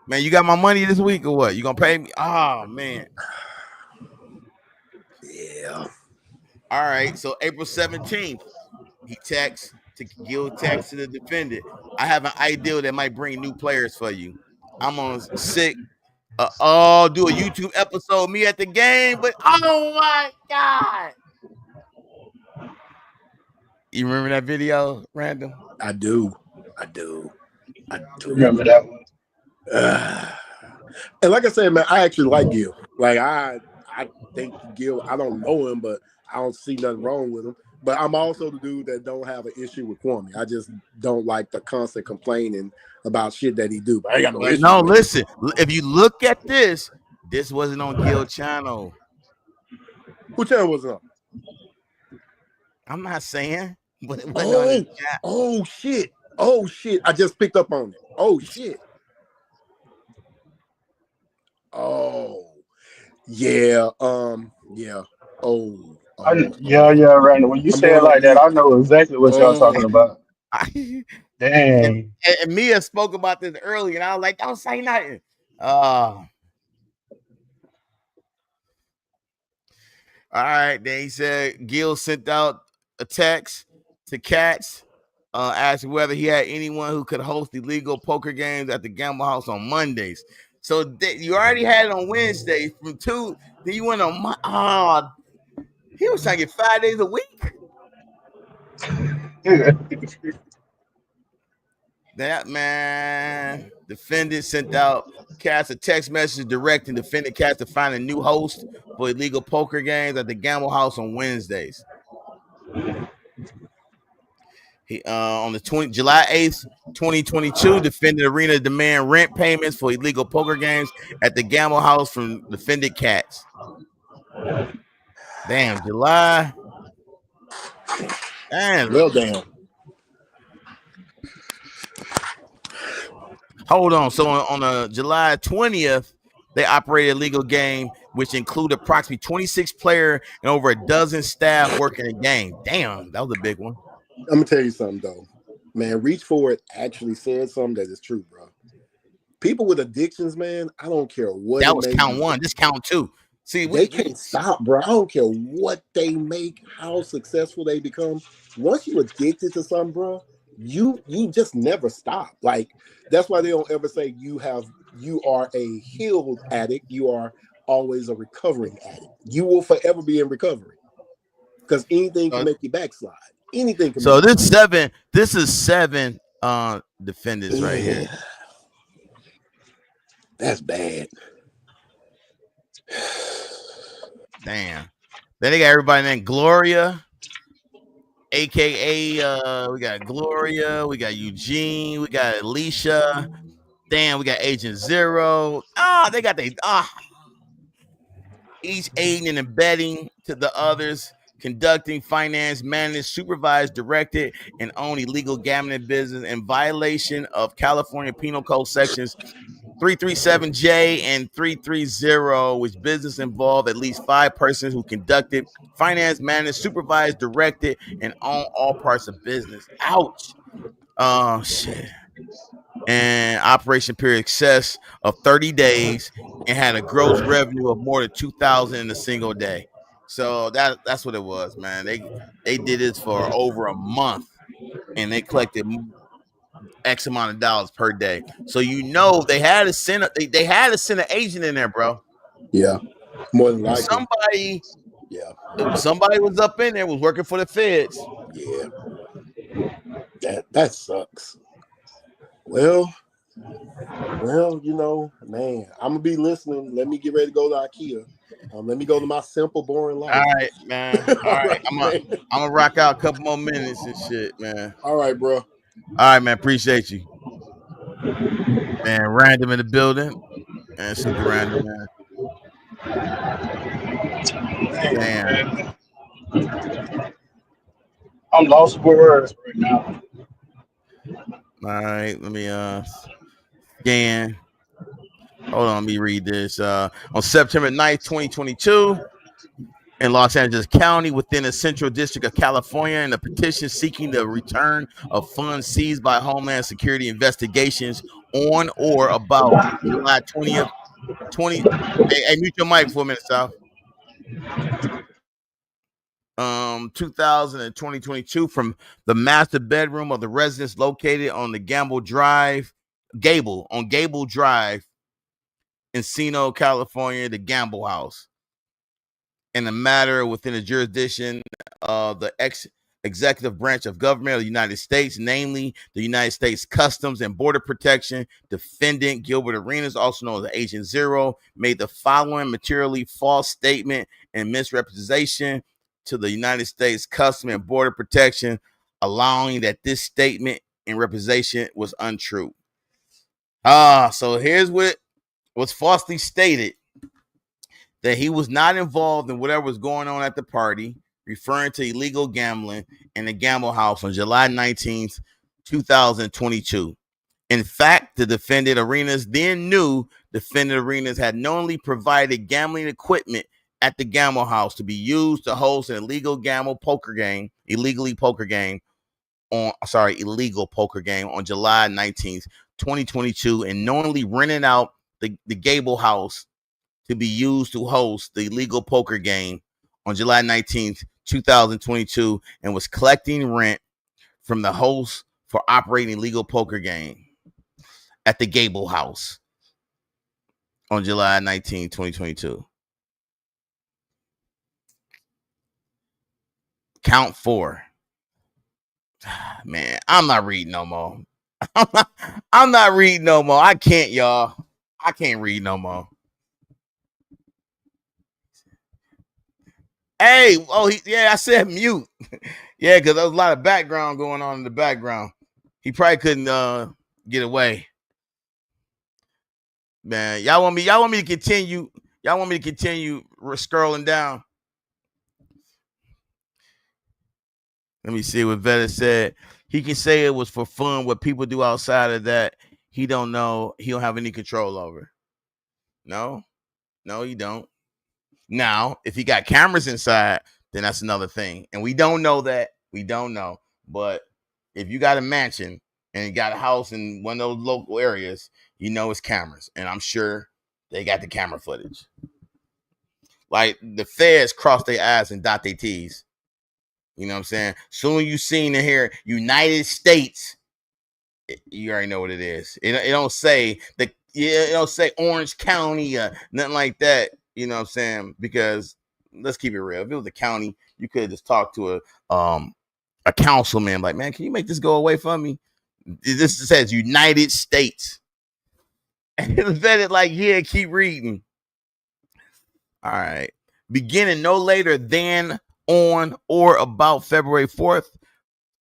Man, you got my money this week or what? You gonna pay me? Oh man. Yeah. All right. So April 17th, he texts to Gil text to the defendant. I have an idea that might bring new players for you. I'm on sick. Do a YouTube episode, me at the game, but oh my God. You remember that video, Random? I do. Remember that one. And like I said, man, I actually like Gil. Like I think Gil, I don't know him, but I don't see nothing wrong with him. But I'm also the dude that don't have an issue with Kwame. I just don't like the constant complaining about shit that he do. But I ain't got no issue. No, listen. If you look at this wasn't on Gil channel. Who channel was it on? I'm not saying, but it wasn't on his channel. Oh shit. I just picked up on it. Oh shit. Oh yeah. Yeah. Yeah, Randall. When you say it like that, I know exactly what y'all talking about. Dang. And Mia spoke about this earlier, and I was like, don't say nothing. All right. Then he said Gil sent out a text to Cats, asking whether he had anyone who could host illegal poker games at the gamble house on Mondays. So you already had it on Wednesday from 2. Then you went on. He was trying to get 5 days a week. That man, defendant sent out Cass a text message directing defendant Cass to find a new host for illegal poker games at the gamble house on Wednesdays. He on the July 8th, 2022, defended Arena demand rent payments for illegal poker games at the Gamble House from defended cats. Damn, July. Damn. Well, damn. Hold on. So on July 20th, they operated a legal game which included approximately 26 players and over a dozen staff working the game. Damn, that was a big one. I'm gonna tell you something though, man. Reach For It actually said something that is true, bro. People with addictions, man. I don't care what. That was count one. This count two. See, they can't stop, bro. I don't care what they make, how successful they become. Once you addicted to something, bro, you just never stop. Like that's why they don't ever say you are a healed addict. You are always a recovering addict. You will forever be in recovery because anything can make you backslide. Anything can. So this is seven defendants right here. That's bad. Damn. Then they got everybody named Gloria, aka we got Gloria, we got Eugene, we got Alicia. Damn, we got Agent Zero. They got each aiding and abetting to the others, conducting, finance, manage, supervise, directed, and own illegal gambling business in violation of California Penal Code sections 337J and 330, which business involved at least 5 persons who conducted, finance, managed, supervised, directed, and own all parts of business. Ouch. Oh, shit. And operation period excess of 30 days and had a gross revenue of more than $2,000 in a single day. So that's what it was, man. They did this for over a month and they collected X amount of dollars per day. So they had to send they had to send an agent in there, bro. Yeah, more than likely. Somebody was up in there, was working for the feds. Yeah, that sucks. Well, man, I'm gonna be listening. Let me get ready to go to IKEA. Let me go to my simple, boring life. All right, man. All right, I'm gonna rock out a couple more minutes and shit, man. All right, bro. All right, man. Appreciate you, man. Random in the building, and super random, man. Damn. I'm lost for words right now. All right, let me scan. Hold on, let me read this. On September 9th, 2022, in Los Angeles County, within the Central District of California, in a petition seeking the return of funds seized by Homeland Security investigations on or about July 20th, 20. Hey, mute your mic for a minute, Sal. 2000 and 2022 from the master bedroom of the residence located on the Gable Drive Encino, California, the Gamble House, in a matter within the jurisdiction of the executive branch of government of the United States, namely the United States Customs and Border Protection. Defendant Gilbert Arenas, also known as Agent Zero, made the following materially false statement and misrepresentation to the United States Customs and Border Protection, allowing that this statement and representation was untrue. So here's what was falsely stated: that he was not involved in whatever was going on at the party, referring to illegal gambling in the Gamble House on July 19th, 2022. In fact, the defendant Arenas had knowingly provided gambling equipment at the Gamble House to be used to host an illegal poker game on July 19th, 2022, and knowingly rented out the Gable House to be used to host the illegal poker game on July 19th, 2022, and was collecting rent from the host for operating illegal poker game at the Gable House on July 19th, 2022. Count 4. Man, I'm not reading no more. I'm not reading no more. I can't, y'all. I can't read no more. Hey, I said mute. Yeah, because there was a lot of background going on in the background. He probably couldn't get away. Man, y'all want me to continue? Y'all want me to continue scrolling down? Let me see what Vetta said. He can say it was for fun. What people do outside of that, he don't know. He don't have any control over. No, he don't. Now, if he got cameras inside, then that's another thing. And we don't know that. We don't know. But if you got a mansion and you got a house in one of those local areas, you know it's cameras. And I'm sure they got the camera footage. Like the feds cross their I's and dot their T's. You know what I'm saying? Soon you seen in here, United States, you already know what it is. It don't say it don't say Orange County or nothing like that. You know what I'm saying? Because let's keep it real. If it was the county, you could have just talked to a councilman, like, man, can you make this go away from me? This says United States. And it was vetted like, yeah, keep reading. All right. Beginning no later than on or about February 4th,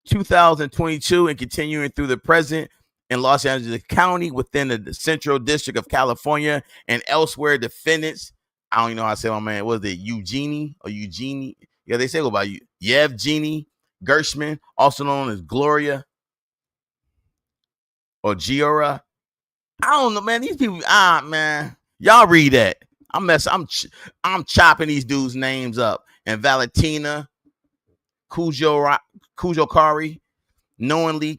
2022, and continuing through the present in Los Angeles County within the Central District of California and elsewhere, defendants, I don't even know how to say my man, was it Eugenie? Yeah, they say about you. Yevgeny Gershman, also known as Gloria or Giora. I don't know, man. These people, man. Y'all read that. I'm chopping these dudes' names up. And Valentina Kujokari knowingly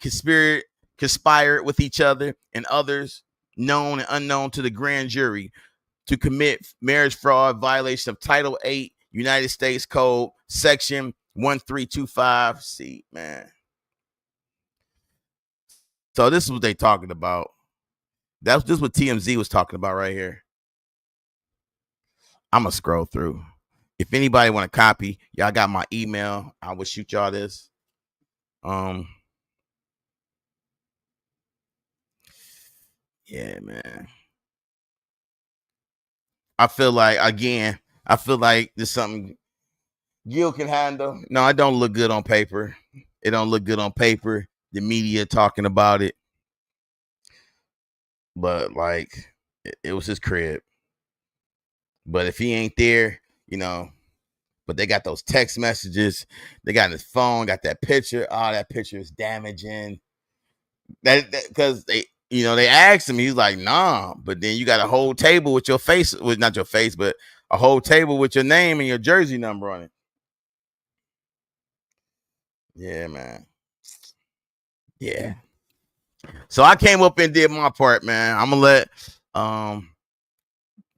conspired with each other and others known and unknown to the grand jury to commit marriage fraud, violation of Title 8 United States Code, Section 1325. See, man. So this is what they talking about. This is what TMZ was talking about right here. I'm gonna scroll through. If anybody want to copy, y'all got my email. I will shoot y'all this. Yeah, man. I feel like there's something Gil can handle. No, it don't look good on paper. It don't look good on paper. The media talking about it. But like it was his crib. But if he ain't there, but they got those text messages. They got his phone, got that picture. Oh, that picture is damaging. That because they asked him, he's like, nah. But then you got a whole table with your face, with not your face, but a whole table with your name and your jersey number on it. Yeah, man. Yeah. So I came up and did my part, man. I'm gonna let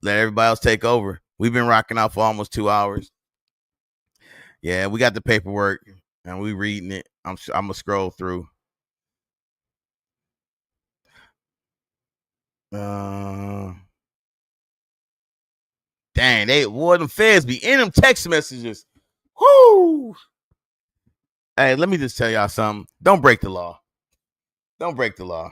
everybody else take over. We've been rocking out for almost 2 hours. Yeah, we got the paperwork and we reading it. I'm gonna scroll through. Dang, them feds be in them text messages. Whoo! Hey, let me just tell y'all something. Don't break the law. Don't break the law.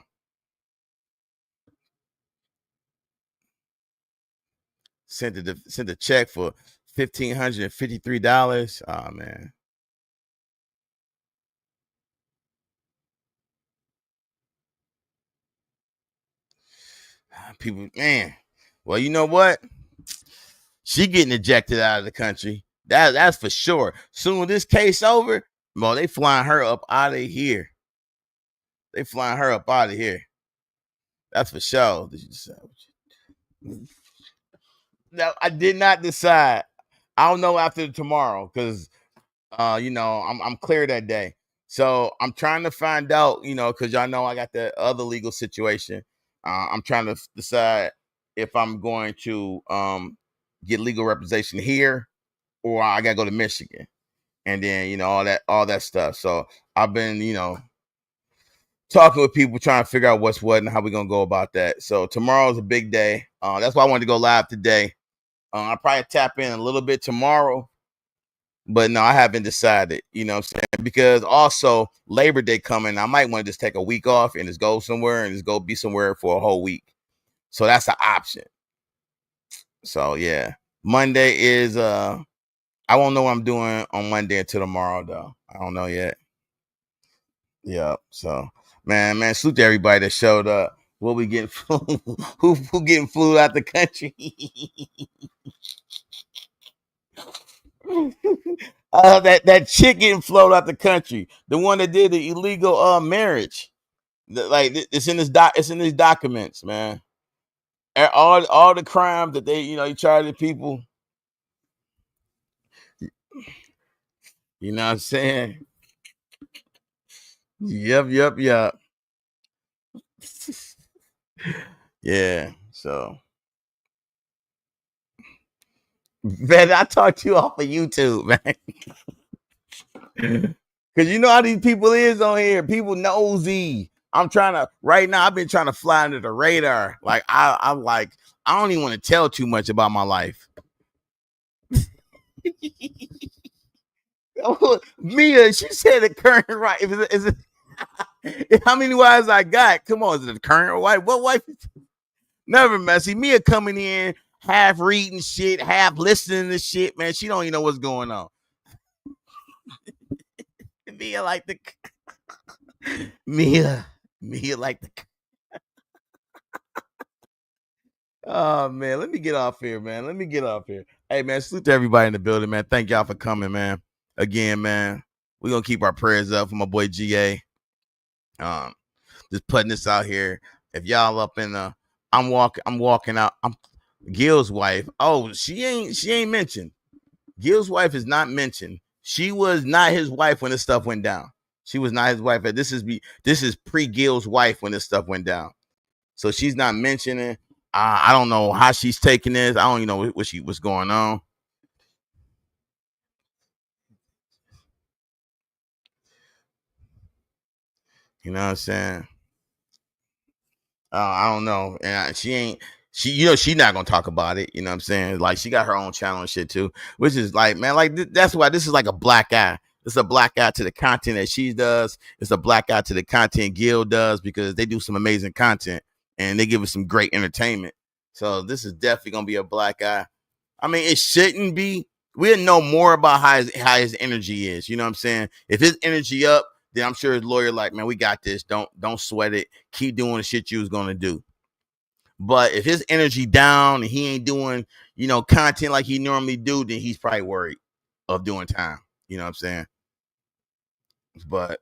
Sent a check for $1,553. Oh man. People, man. Well, you know what? She getting ejected out of the country. That's for sure. Soon as this case over, well, they flying her up out of here. They flying her up out of here. That's for sure. No, I did not decide. I'll know after tomorrow because I'm clear that day. So I'm trying to find out, because y'all know I got the other legal situation. I'm trying to decide if I'm going to get legal representation here or I gotta go to Michigan. And then, all that stuff. So I've been, talking with people trying to figure out what's what and how we're gonna go about that. So tomorrow's a big day. That's why I wanted to go live today. I'll probably tap in a little bit tomorrow. But no, I haven't decided, what I'm saying? Because also Labor Day coming, I might want to just take a week off and just go somewhere and just go be somewhere for a whole week. So that's an option. So yeah. Monday is I won't know what I'm doing on Monday until tomorrow, though. I don't know yet. Yeah. So, man, salute to everybody that showed up. What we getting? Who getting flew out the country? That chick getting flown out the country. The one that did the illegal marriage. It's in it's in these documents, man. All the crimes that they charging people. You know what I'm saying? Yep. Yeah. So, man, I talked to you off of YouTube, man. Cause you know how these people is on here. People nosy. I've been trying to fly under the radar. Like I'm like, I don't even want to tell too much about my life. Mia, she said the current wife. Is it how many wives I got? Come on, is it the current wife? What wife? Never messy. Mia coming in, half reading shit, half listening to shit, man. She don't even know what's going on. Mia like the Mia like the. Oh man, let me get off here, man. Hey man, salute to everybody in the building, man. Thank y'all for coming, man. Again, man, we're gonna keep our prayers up for my boy GA. Just putting this out here. If y'all up in the, I'm walking out. I'm Gil's wife. Oh, she ain't mentioned. Gil's wife is not mentioned. She was not his wife when this stuff went down. She was not his wife. This is pre Gil's wife when this stuff went down. So she's not mentioning. I don't know how she's taking this. I don't even know what's going on. You know what I'm saying? I don't know. And she's not gonna talk about it. You know what I'm saying? Like she got her own channel and shit too, which is like, man, like that's why this is like a black eye. It's a black eye to the content that she does. It's a black eye to the content Gil does because they do some amazing content and they give us some great entertainment. So this is definitely gonna be a black eye. I mean, it shouldn't be. We'll know more about how his energy is. You know what I'm saying? If his energy up, then I'm sure his lawyer like, man, we got this. Don't sweat it. Keep doing the shit you was gonna do. But if his energy down and he ain't doing, content like he normally do, then he's probably worried of doing time. You know what I'm saying? But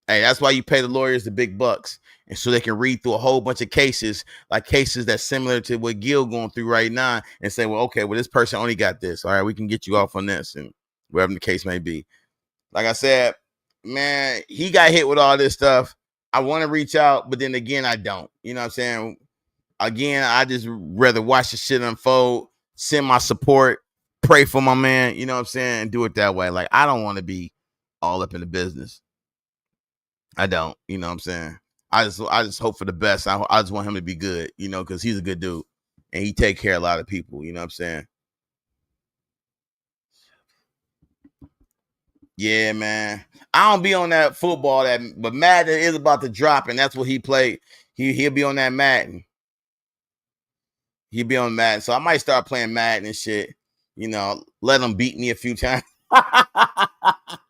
hey, that's why you pay the lawyers the big bucks. And so they can read through a whole bunch of cases, like cases that's similar to what Gil going through right now and say, well, okay, well, this person only got this. All right, we can get you off on this and whatever the case may be. Like I said, man, he got hit with all this stuff. I want to reach out, but then again, I don't. You know what I'm saying? Again, I just rather watch the shit unfold, send my support, pray for my man, you know what I'm saying, and do it that way. Like, I don't want to be all up in the business. I don't, you know what I'm saying? I just hope for the best. I just want him to be good, because he's a good dude and he take care of a lot of people, you know what I'm saying? Yeah, man. I don't be on that football but Madden is about to drop and that's what he played. He'll be on that Madden. He'll be on Madden. So I might start playing Madden and shit. Let him beat me a few times.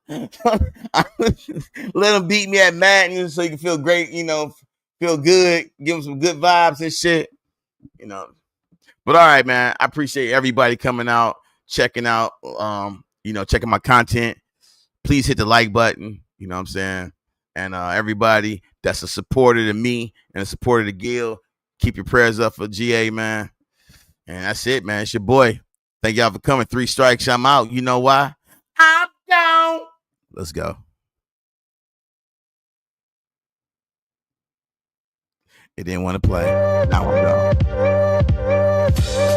Let him beat me at Madden so you can feel great, feel good, give him some good vibes and shit. But all right, man. I appreciate everybody coming out, checking out, checking my content. Please hit the like button, you know what I'm saying? And everybody that's a supporter to me and a supporter to Gil, keep your prayers up for GA, man. And that's it, man. It's your boy. Thank y'all for coming. 3 strikes, I'm out. You know why? I'm down. Let's go. It didn't want to play. Now I'm gone.